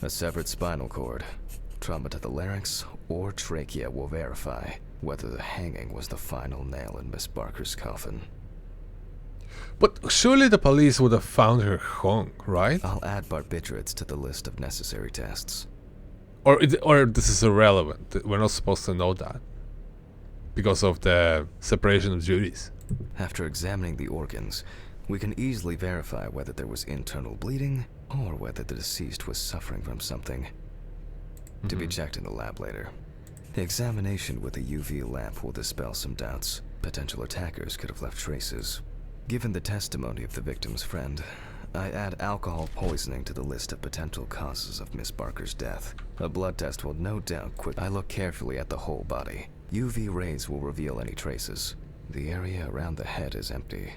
A severed spinal cord, trauma to the larynx, or trachea will verify whether the hanging was the final nail in Miss Barker's coffin. But surely the police would have found her hung, right? I'll add barbiturates to the list of necessary tests. Or this is irrelevant. We're not supposed to know that because of the separation of duties. After examining the organs, we can easily verify whether there was internal bleeding or whether the deceased was suffering from something. To be checked in the lab later. The examination with a UV lamp will dispel some doubts. Potential attackers could have left traces. Given the testimony of the victim's friend, I add alcohol poisoning to the list of potential causes of Miss Barker's death. A blood test will no doubt I look carefully at the whole body. UV rays will reveal any traces. The area around the head is empty.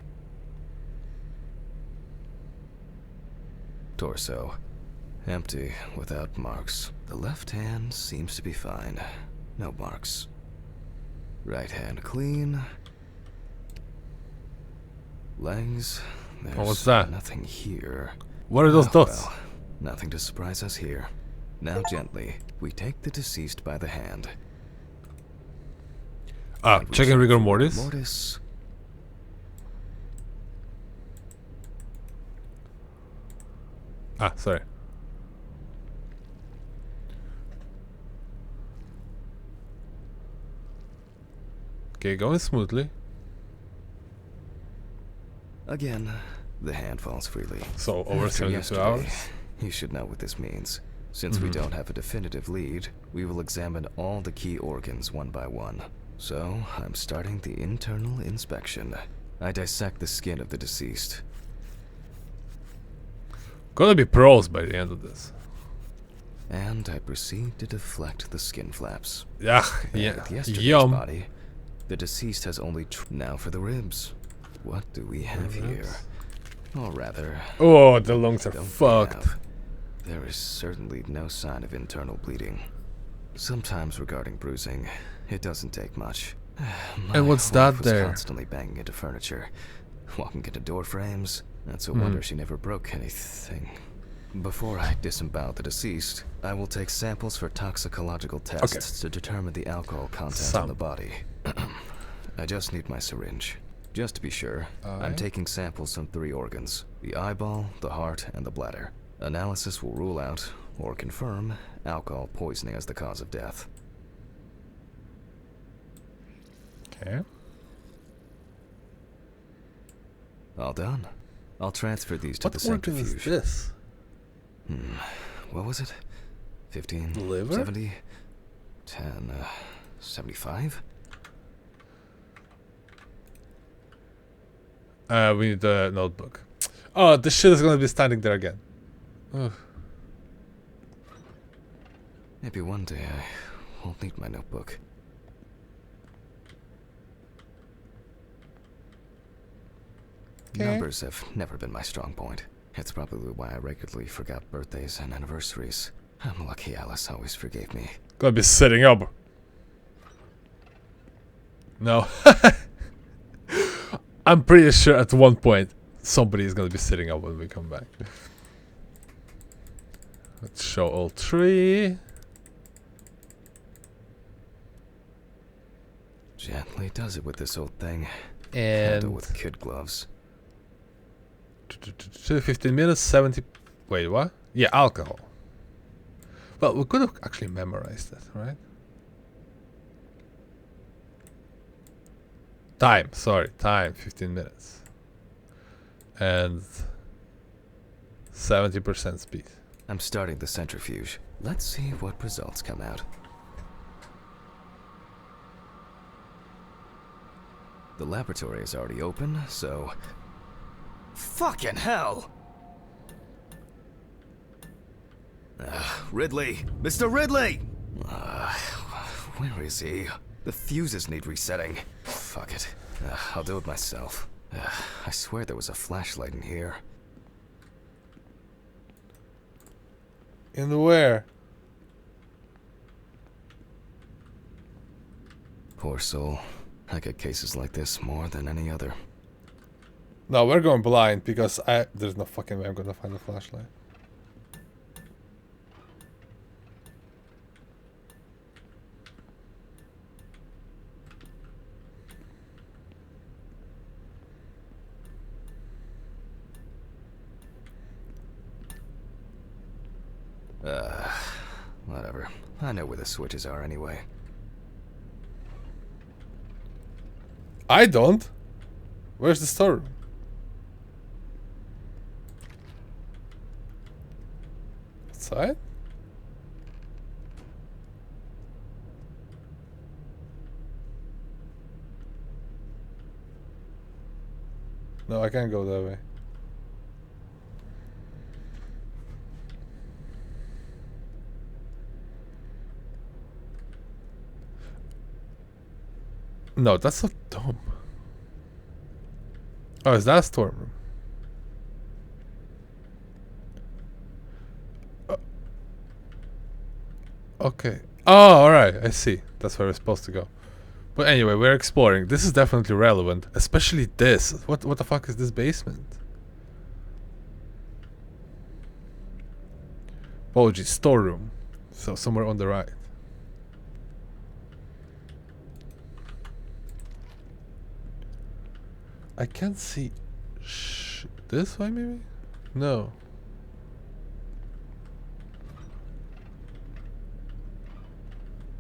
Torso. Empty, without marks. The left hand seems to be fine. No marks. Right hand clean. Legs. There's what's that? Nothing here. What are those dots? Well, nothing to surprise us here. Now gently, we take the deceased by the hand. And we Checking check rigor for mortis. Mortis. Sorry. Okay, going smoothly. Again, the hand falls freely. So over After 72 yesterday, hours. You should know what this means. Since we don't have a definitive lead, we will examine all the key organs one by one. So, I'm starting the internal inspection. I dissect the skin of the deceased. Gonna be pros by the end of this. And I proceed to deflect the skin flaps. Yeah, And yeah. with yesterday's Yum. body, the deceased has only now for the ribs. What do we have here? Or rather, Oh, the lungs are don't we fucked. have? There is certainly no sign of internal bleeding. Sometimes regarding bruising, it doesn't take much. And what's that was there? Constantly banging into furniture, walking into door frames. That's a wonder she never broke anything. Before I disembowel the deceased, I will take samples for toxicological tests to determine the alcohol content in the body. I just need my syringe. Just to be sure, I'm taking samples from 3 organs: the eyeball, the heart, and the bladder. Analysis will rule out, or confirm, alcohol poisoning as the cause of death. Okay. All done. I'll transfer these to the What organ is centrifuge. this? What was it? 15, Liver? 70, 10, 75? We need the notebook. Oh, this shit is gonna be standing there again. Ugh. Maybe one day I won't need my notebook. Okay. Numbers have never been my strong point. It's probably why I regularly forgot birthdays and anniversaries. I'm lucky Alice always forgave me. Gonna be sitting up. No. I'm pretty sure at one point somebody is gonna be sitting up when we come back. Let's show all 3. Gently does it with this old thing. And Handle with kid gloves. 15 minutes, 70. Wait, what? Yeah, alcohol. Well, we could have actually memorized that, right? Time, sorry, time, 15 minutes. And 70% speed. I'm starting the centrifuge. Let's see what results come out. The laboratory is already open, so... Fucking hell! Ridley! Mr. Ridley! Where is he? The fuses need resetting. Fuck it. I'll do it myself. I swear there was a flashlight in here. In where? Poor soul. I get cases like this more than any other. No, we're going blind because there's no fucking way I'm gonna find a flashlight. Whatever. I know where the switches are anyway. I don't. Where's the storeroom? Outside? No, I can't go that way. No, that's not dumb. Oh, is that a storeroom? Okay. Oh, alright, I see. That's where we're supposed to go. But anyway, we're exploring. This is definitely relevant. Especially this. What the fuck is this basement? Apologies, storeroom. So somewhere on the right. I can't see. This way maybe? No.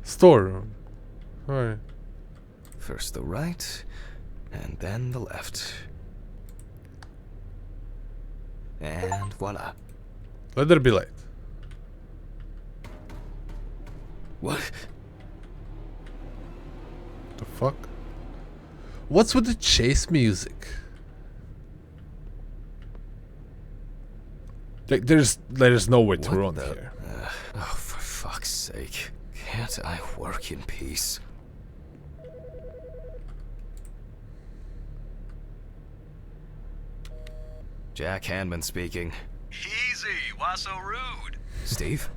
Storeroom. Alright. First the right, and then the left. And voila. Let there be light. What? The fuck? What's with the chase music? Like, there's no way to What run the- here. Oh, for fuck's sake. Can't I work in peace? Jack Hanman speaking. Easy, Why so rude? Steve?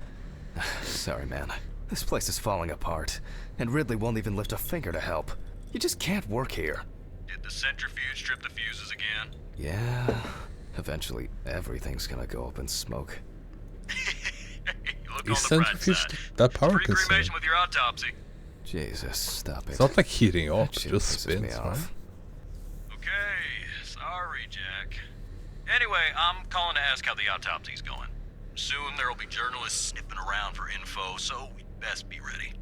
Sorry, man. This place is falling apart, and Ridley won't even lift a finger to help. You just can't work here. Did the centrifuge trip the fuses again? Yeah. Eventually, everything's gonna go up in smoke. Look Is on the bright centrifuge side. that power Free consuming? cremation with your autopsy. Jesus, stop it. It's not like heating up, That it shit just pisses me spins, off. right? Okay, sorry, Jack. Anyway, I'm calling to ask how the autopsy's going. Soon there'll be journalists sniffing around for info, so we'd best be ready.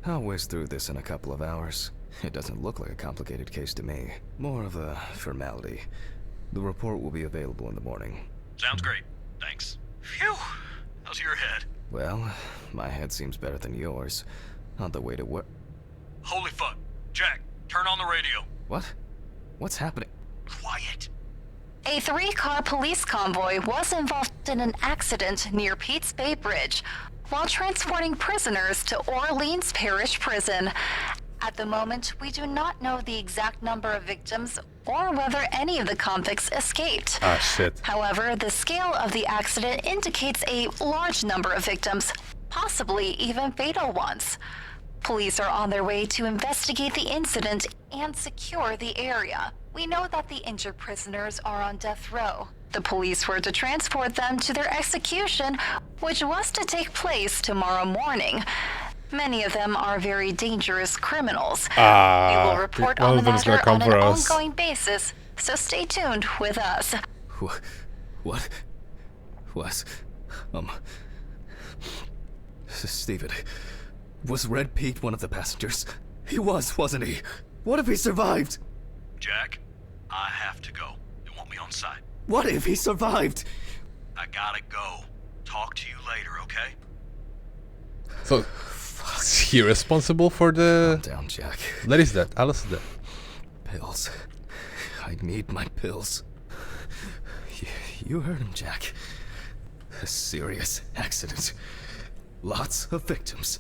I'll whiz through this in a couple of hours. It doesn't look like a complicated case to me. More of a formality. The report will be available in the morning. Sounds great. Thanks. Phew. How's your head? Well, my head seems better than yours. On the way to work. Holy fuck. Jack, turn on the radio. What? What's happening? Quiet. A 3-car police convoy was involved in an accident near Pete's Bay Bridge while transporting prisoners to Orleans Parish Prison. At the moment, we do not know the exact number of victims or whether any of the convicts escaped. Ah, shit. However, the scale of the accident indicates a large number of victims, possibly even fatal ones. Police are on their way to investigate the incident and secure the area. We know that the injured prisoners are on death row. The police were to transport them to their execution, which was to take place tomorrow morning. Many of them are very dangerous criminals. We will report one on the of them's gonna matter come on for an us. ongoing basis, so stay tuned with us. What? Was... Steven... Was Red Pete one of the passengers? He was, wasn't he? What if he survived? Jack, I have to go. They want me on site. What if he survived? I gotta go. Talk to you later, okay? So, is he responsible for the... Calm down, Jack. Larry's dead, Alice is dead. Pills. I need my pills. You heard him, Jack. A serious accident. Lots of victims.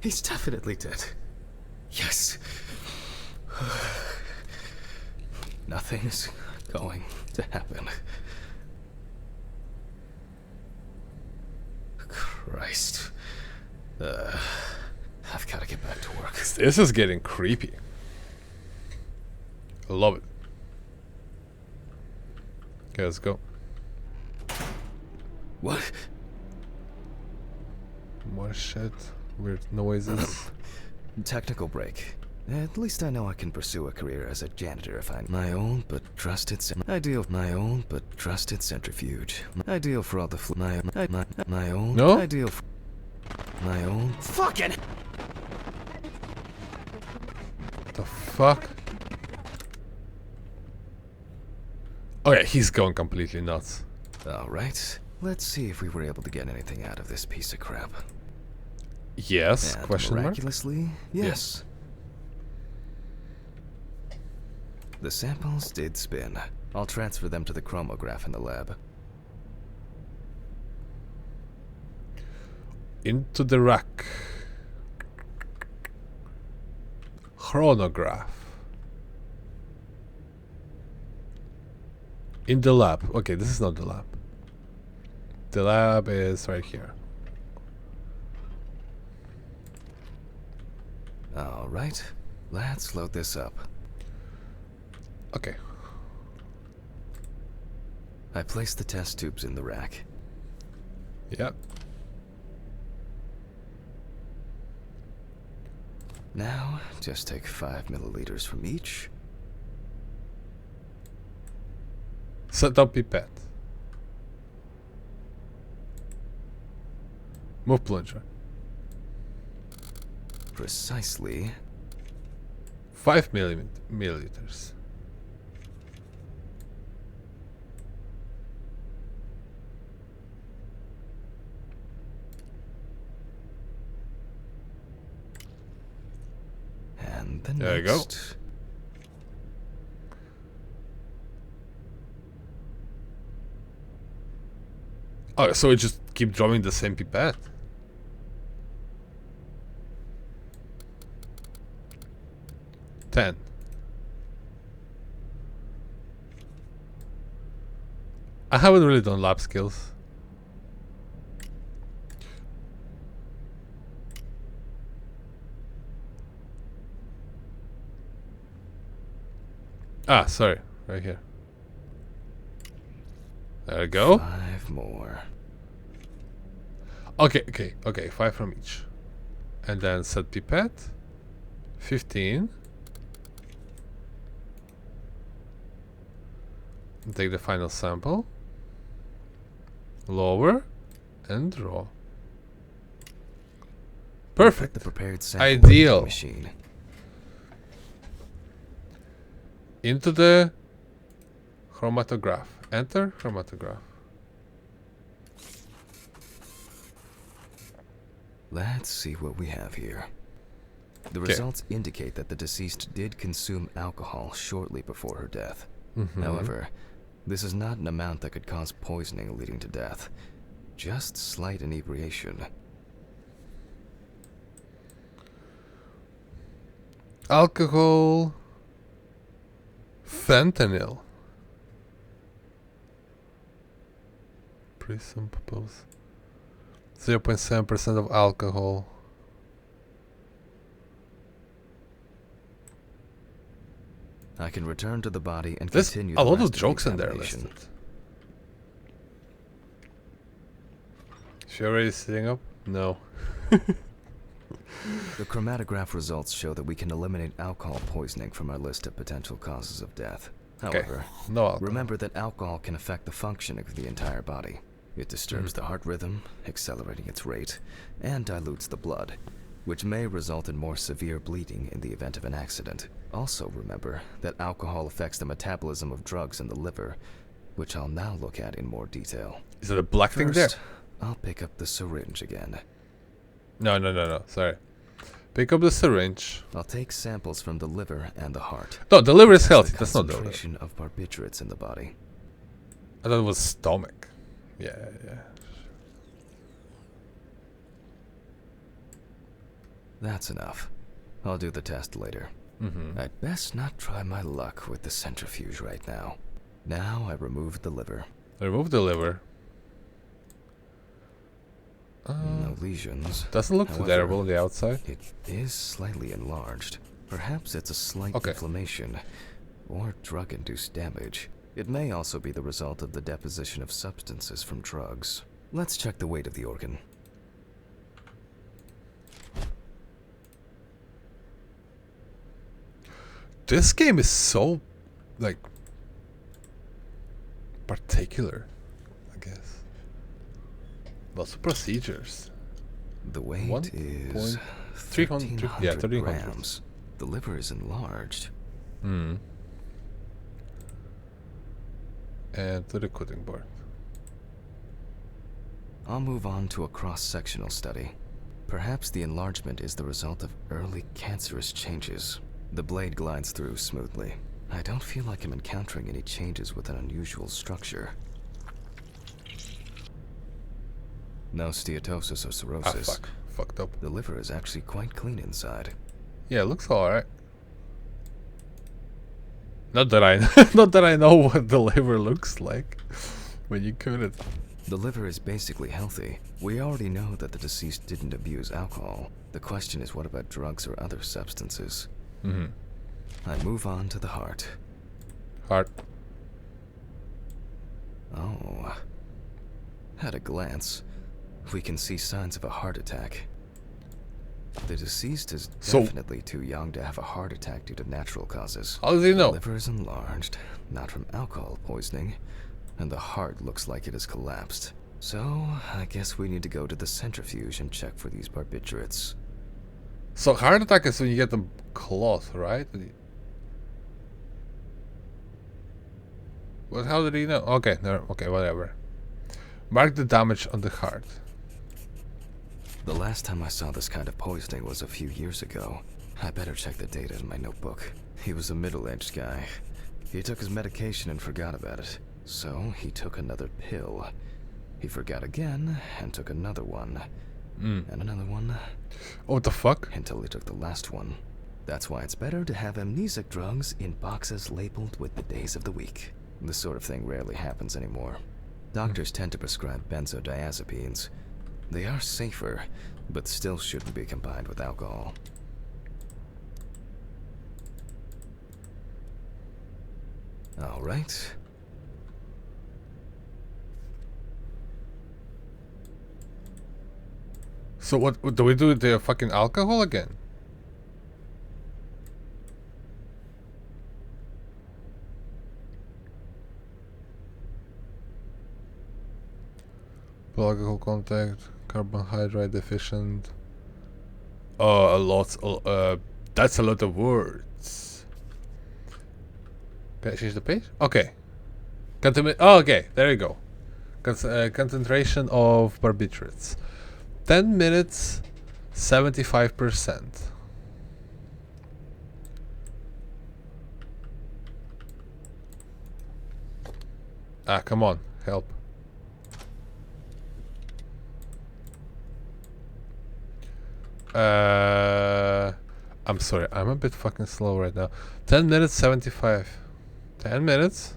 He's definitely dead. Yes. Nothing's going to happen. Christ. I've got to get back to work. This is getting creepy. I love it. Okay, let's go. What? More shit. Weird noises. Technical break. At least I know I can pursue a career as a janitor if I my own but trusted centrifuge. Ideal for all the my own No? ideal for my own fucking The fuck? Oh yeah, he's going completely nuts. All right. Let's see if we were able to get anything out of this piece of crap. Yes? And Question mark? miraculously, yes. The samples did spin. I'll transfer them to the chromograph in the lab. Into the rack. Chronograph. In the lab. Okay, this is not the lab. The lab is right here. All right. Let's load this up. Okay. I placed the test tubes in the rack. Yep. Now, just take 5 milliliters from each. Set up pipette. Move plunger. Precisely. 5 milliliters. And the There you go. next. Oh, so it just keep drawing the same pipette. Ten. I haven't really done lab skills. Ah, sorry. Right here. There we go. 5 more. Okay. 5 from each. And then set pipette. 15. Take the final sample. Lower. And draw. Perfect. The prepared sample Ideal. machine. Into the chromatograph. Enter chromatograph. Let's see what we have here. The results indicate that the deceased did consume alcohol shortly before her death. However, this is not an amount that could cause poisoning leading to death. Just slight inebriation. Alcohol. Fentanyl. Presumpose. 0.7% of alcohol. I can return to the body and There's continue a the lot rest of the jokes in there examination. listed. She already sitting up? No. The chromatograph results show that we can eliminate alcohol poisoning from our list of potential causes of death. However, No alcohol. remember that alcohol can affect the functioning of the entire body. It disturbs the heart rhythm, accelerating its rate, and dilutes the blood, which may result in more severe bleeding in the event of an accident. Also remember that alcohol affects the metabolism of drugs in the liver, which I'll now look at in more detail. Is it a black thing there? First, I'll pick up the syringe again. No. Sorry. Pick up the syringe. I'll take samples from the liver and the heart. No, the liver is Test healthy. the That's not the liver. concentration of barbiturates in the body. I thought it was stomach. Yeah. That's enough. I'll do the test later. I'd best not try my luck with the centrifuge right now. Now I removed the liver. Remove the liver. No lesions. Doesn't look too However, terrible on the outside. It is slightly enlarged. Perhaps it's a slight inflammation or drug-induced damage. It may also be the result of the deposition of substances from drugs. Let's check the weight of the organ. This game is so, like, particular, I guess. Lots of procedures. The weight is 300 1300 grams. The liver is enlarged. And to the cutting board. I'll move on to a cross-sectional study. Perhaps the enlargement is the result of early cancerous changes. The blade glides through smoothly. I don't feel like I'm encountering any changes with an unusual structure. No steatosis or cirrhosis. Ah, fuck. Fucked up. The liver is actually quite clean inside. Yeah, it looks alright. Not that I not that I know what the liver looks like when you cut it. The liver is basically healthy. We already know that the deceased didn't abuse alcohol. The question is, what about drugs or other substances? I move on to the heart. Heart. Oh. At a glance, we can see signs of a heart attack. The deceased is definitely too young to have a heart attack due to natural causes. How does he know? The liver is enlarged, not from alcohol poisoning, and the heart looks like it has collapsed. So, I guess we need to go to the centrifuge and check for these barbiturates. So heart attack is when you get them close, right? But how did he know? Okay, no, okay, whatever. Mark the damage on the heart. The last time I saw this kind of poisoning was a few years ago. I better check the data in my notebook. He was a middle-aged guy. He took his medication and forgot about it. So he took another pill. He forgot again and took another one. And another one. Oh, what the fuck? Until he took the last one. That's why it's better to have amnesic drugs in boxes labeled with the days of the week. This sort of thing rarely happens anymore. Doctors tend to prescribe benzodiazepines. They are safer, but still shouldn't be combined with alcohol. All right. So what do we do with the fucking alcohol again? Alcohol contact, carbohydrate deficient. Oh, a lot. That's a lot of words. Can I change the page? Okay. Oh, okay. There you go. Concentration of barbiturates. 10 minutes, 75%. Ah, come on. Help. I'm sorry, I'm a bit fucking slow right now. 10 minutes, 75. 10 minutes.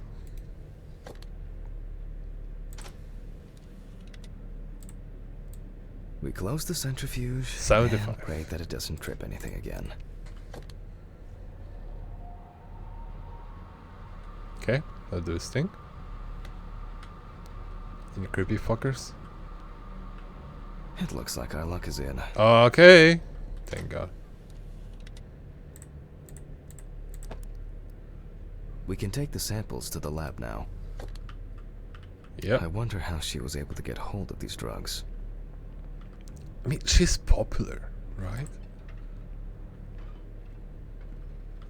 We close the centrifuge 75. and pray that it doesn't trip anything again. Okay, let's do this thing. You creepy fuckers. It looks like our luck is in. Okay. Thank God. We can take the samples to the lab now. Yep. I wonder how she was able to get hold of these drugs. I mean, she's popular, right?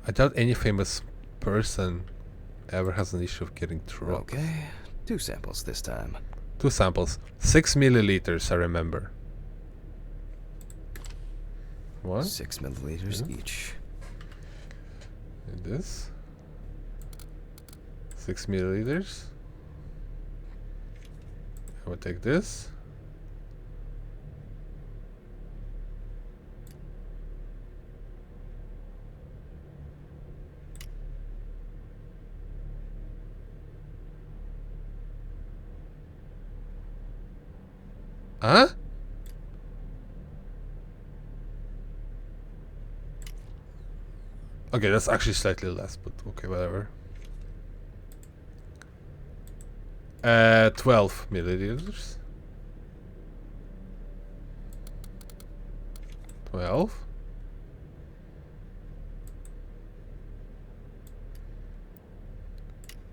I doubt any famous person ever has an issue of getting drugs. Okay, 2 samples this time. 2 samples. 6 milliliters, I remember. What? 6 milliliters Yeah. each. And this. 6 milliliters. I will take this. Huh? Okay, that's actually slightly less, but okay, whatever. 12 milliliters. 12.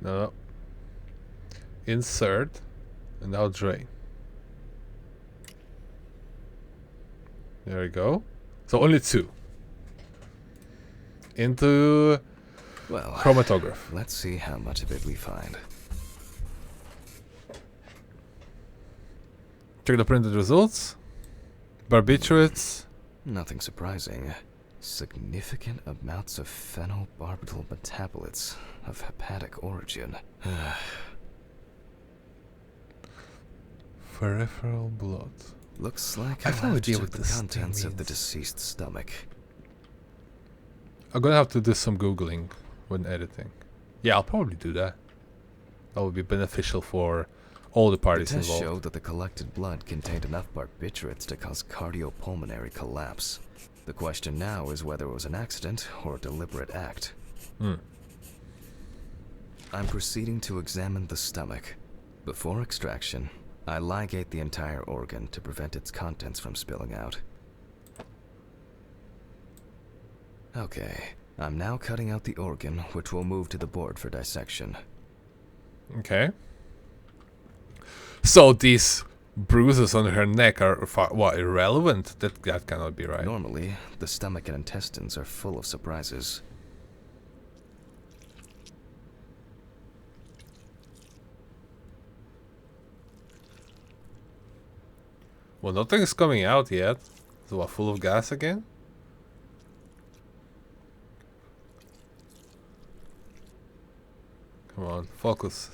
No. Insert and now drain. There we go. So only 2. Into Well, chromatograph. let's see how much of it we find. Check the printed results. Barbiturates. Nothing surprising. Significant amounts of phenobarbital metabolites of hepatic origin. Peripheral blood. Looks like I I'll have no have to idea check what the this thing contents of the means. deceased stomach. I'm gonna have to do some googling when editing. Yeah, I'll probably do that. That would be beneficial for all the The parties test involved. showed that the collected blood contained enough barbiturates to cause cardiopulmonary collapse. The question now is whether it was an accident or a deliberate act. I'm proceeding to examine the stomach. Before extraction, I ligate the entire organ to prevent its contents from spilling out. Okay, I'm now cutting out the organ, which will move to the board for dissection. Okay. So these bruises on her neck are what, irrelevant? That cannot be right. Normally, the stomach and intestines are full of surprises. Well, nothing's coming out yet. So what, full of gas again? Come on, focus.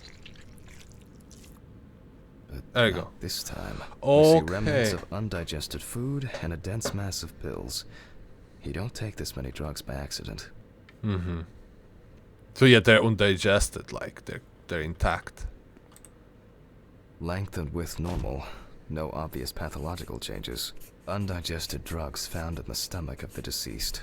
But There you not go. this time, we see remnants Okay. of undigested food and a dense mass of pills. You don't take this many drugs by accident. So yeah, they're undigested, like they're intact. Length and width normal. No obvious pathological changes. Undigested drugs found in the stomach of the deceased.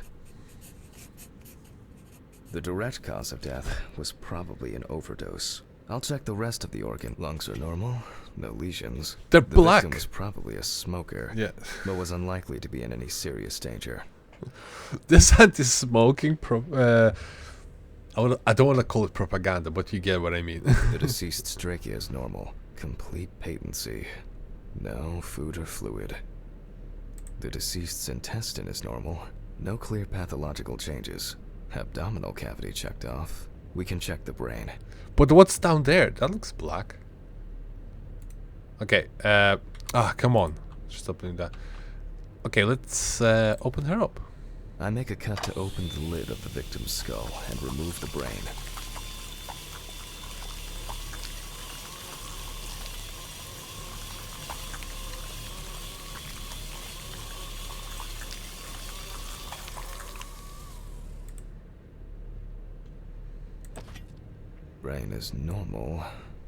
The direct cause of death was probably an overdose. I'll check the rest of the organ. Lungs are normal, no lesions. They're The black. victim was probably a smoker, Yeah. but was unlikely to be in any serious danger. This anti-smoking I don't want to call it propaganda, but you get what I mean. The deceased's trachea is normal. Complete patency. No food or fluid. The deceased's intestine is normal. No clear pathological changes. Abdominal cavity checked off. We can check the brain. But what's down there? That looks black. Okay, come on. Stop doing that. Okay, let's open her up. I make a cut to open the lid of the victim's skull and remove the brain. Brain is normal.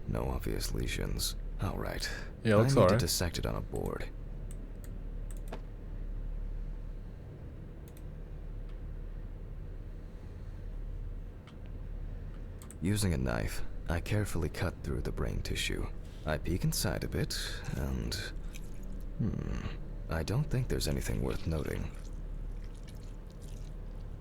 No obvious lesions. Alright. Yeah, looks I need to alright. dissect it on a board. Using a knife, I carefully cut through the brain tissue. I peek inside a bit, and... I don't think there's anything worth noting.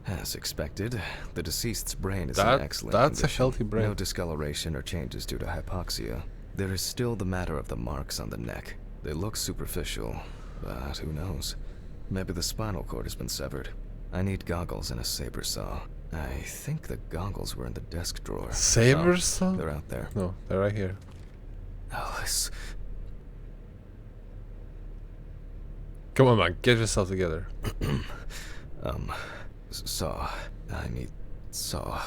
As expected, the deceased's brain is in excellent That's a condition. healthy brain. No discoloration or changes due to hypoxia. There is still the matter of the marks on the neck. They look superficial, but who knows? Maybe the spinal cord has been severed. I need goggles and a saber saw. I think the goggles were in the desk drawer. Saber saw? They're out there. No, they're right here. Alice. Come on, man. Get yourself together. Saw. I need saw.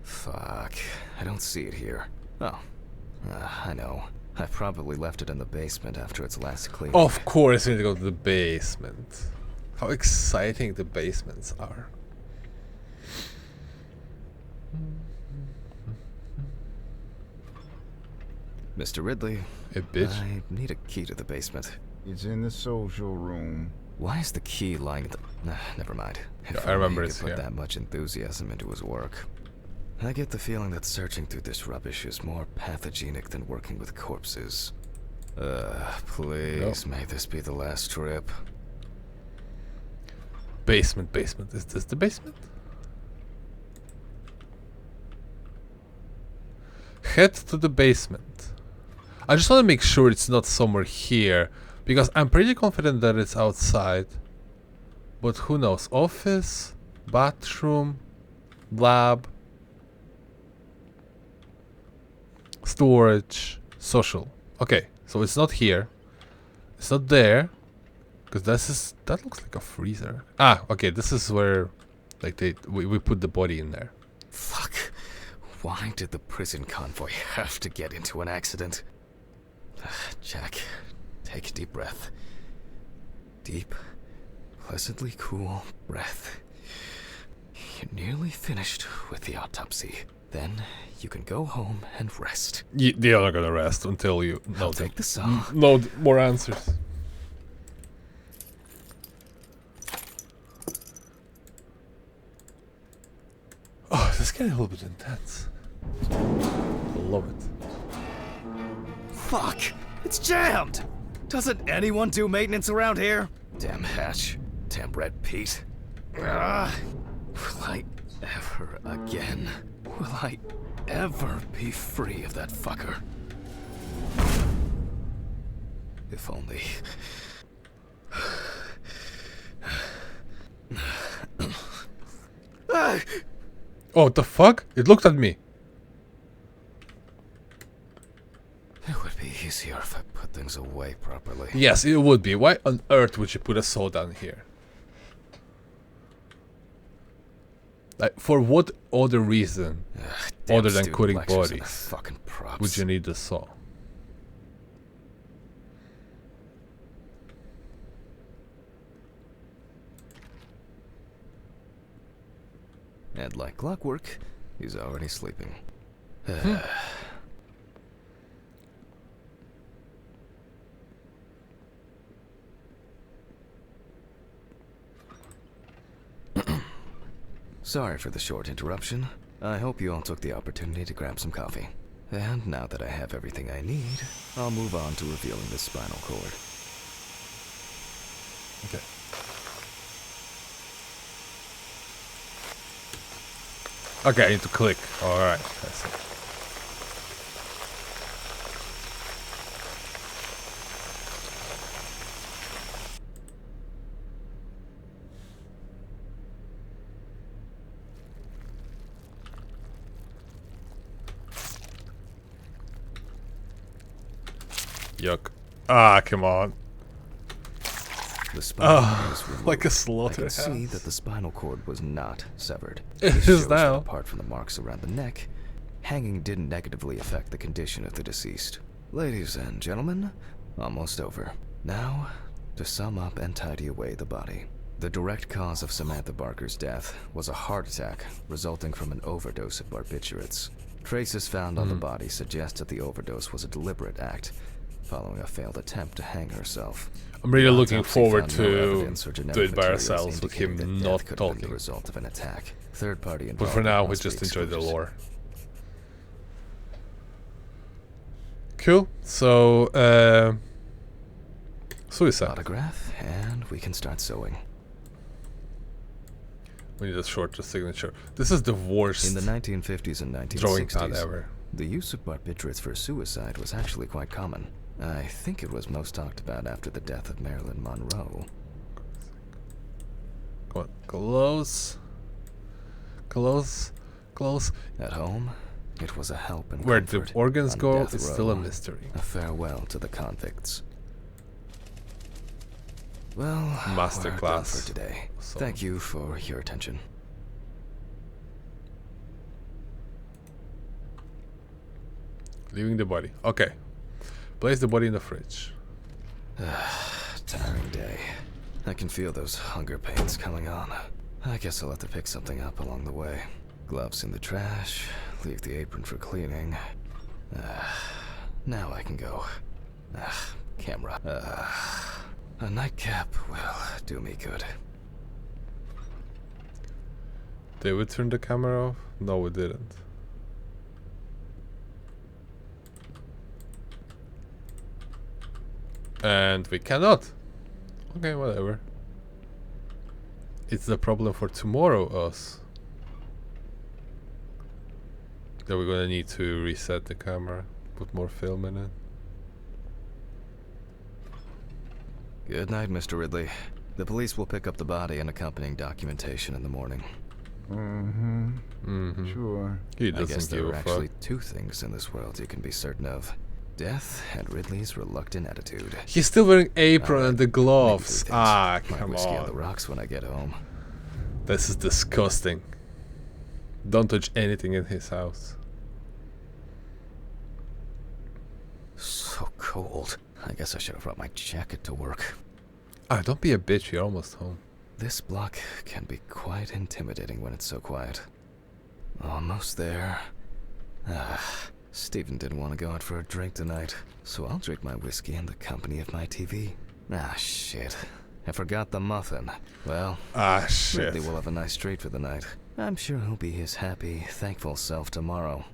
Fuck. I don't see it here. Oh. I know. I probably left it in the basement after its last cleaning. Of course, we need to go to the basement. How exciting the basements are. Mr. Ridley. A bitch. I need a key to the basement. It's in the social room. Why is the key lying at the... never mind. If I remember only he it's could put here. that much enthusiasm into his work. I get the feeling that searching through this rubbish is more pathogenic than working with corpses. Please, may this be the last trip. Basement. Is this the basement? Head to the basement. I just want to make sure it's not somewhere here, because I'm pretty confident that it's outside. But who knows? Office, bathroom, lab, storage, social. Okay, so it's not here. It's not there. Because that looks like a freezer. Ah, okay, this is where like we put the body in there. Fuck. Why did the prison convoy have to get into an accident? Jack, take a deep breath. Deep, pleasantly cool breath. You're nearly finished with the autopsy. Then you can go home and rest. You're not gonna rest until you I'll know take the saw. more answers. Oh, this is getting a little bit intense. I love it. Fuck! It's jammed! Doesn't anyone do maintenance around here? Damn Hatch. Damn Red Pete. Will I ever again? Will I ever be free of that fucker? If only. Oh, what the fuck? It looked at me. It would be easier if I put things away properly. Yes, it would be. Why on earth would you put a saw down here? Like, for what other reason, Damn other than student cutting lectures and their bodies, fucking props. would you need the saw? And like clockwork, he's already sleeping. Sorry for the short interruption. I hope you all took the opportunity to grab some coffee. And now that I have everything I need, I'll move on to revealing the spinal cord. Okay. Okay, I need to click. Alright, that's it. Yuck. Ah, come on. The spinal cord was removed. Like a I can slaughterhouse. see that the spinal cord was not severed. It This is shows that now. apart from the marks around the neck, hanging didn't negatively affect the condition of the deceased. Ladies and gentlemen, almost over. Now, to sum up and tidy away the body. The direct cause of Samantha Barker's death was a heart attack resulting from an overdose of barbiturates. Traces found on the body suggest that the overdose was a deliberate act, following a failed attempt to hang herself. I'm really The looking autopsy forward found no to evidence or genetic do it by materials ourselves with him indicating that not death could have been talking. the result of an attack. Third party But for involvement now, we must be just enjoy the excluded. lore. Cool. So, suicide. Autograph, and we can start sewing. We need a shorter signature. This is the worst In the 1950s and drawing pad 1960s, ever. the use of barbiturates for suicide was actually quite common. I think it was most talked about after the death of Marilyn Monroe. Come on, close. Close. Close. At home, it was a help and Where the comfort. organs On go death is still a row, mystery. a farewell to the convicts. Well, we're done Masterclass. for today. So- Thank you for your attention. Leaving the body. Okay. Place the body in the fridge. Tiring day. I can feel those hunger pains coming on. I guess I'll have to pick something up along the way. Gloves in the trash. Leave the apron for cleaning. Now I can go. Camera. A nightcap will do me good. Did we turn the camera off? No, we didn't. And we cannot. Okay, whatever. It's the problem for tomorrow, us. That we're gonna need to reset the camera, put more film in it. Good night, Mr. Ridley. The police will pick up the body and accompanying documentation in the morning. Sure. He I guess doesn't there give are a actually fuck. two things in this world you can be certain of. Death and Ridley's reluctant attitude. He's still wearing apron Alright, and the maybe gloves. three things. Ah, My come whiskey on the on. rocks when I get home. This is disgusting. Don't touch anything in his house. So cold. I guess I should have brought my jacket to work. Ah, don't be a bitch, you're almost home. This block can be quite intimidating when it's so quiet. Almost there. Stephen didn't want to go out for a drink tonight, so I'll drink my whiskey in the company of my TV. Shit. I forgot the muffin. Well, Ah, shit. Ridley will have a nice treat for the night. I'm sure he'll be his happy, thankful self tomorrow.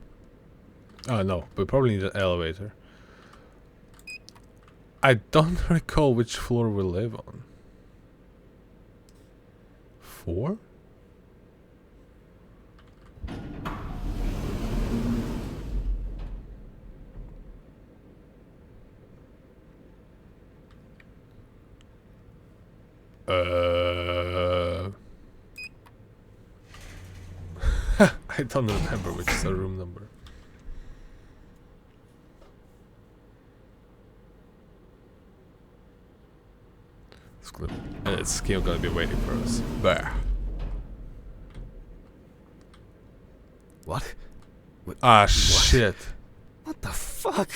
Oh no, we probably need an elevator. I don't recall which floor we live on. 4? I don't remember which is the room number. It's gonna, and it's still gonna be waiting for us. There. What? Ah, shit. What the fuck?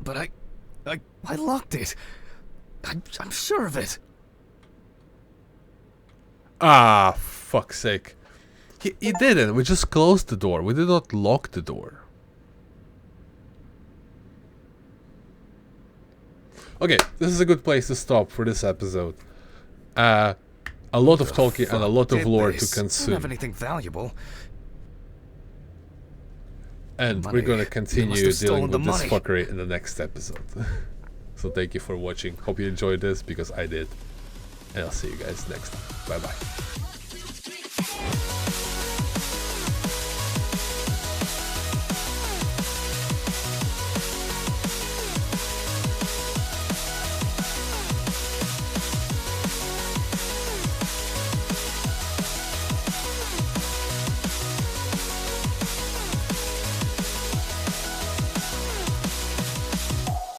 But I locked it. I'm sure of it. Ah, fuck's sake. He didn't. We just closed the door. We did not lock the door. Okay, this is a good place to stop for this episode. I'll a lot of talking and a lot of Did lore this? to Don't have consume. anything valuable. And Money. we're gonna They continue must have dealing stolen the with this money. fuckery in the next episode. So thank you for watching. Hope you enjoyed this because I did. And I'll see you guys next time. Bye bye.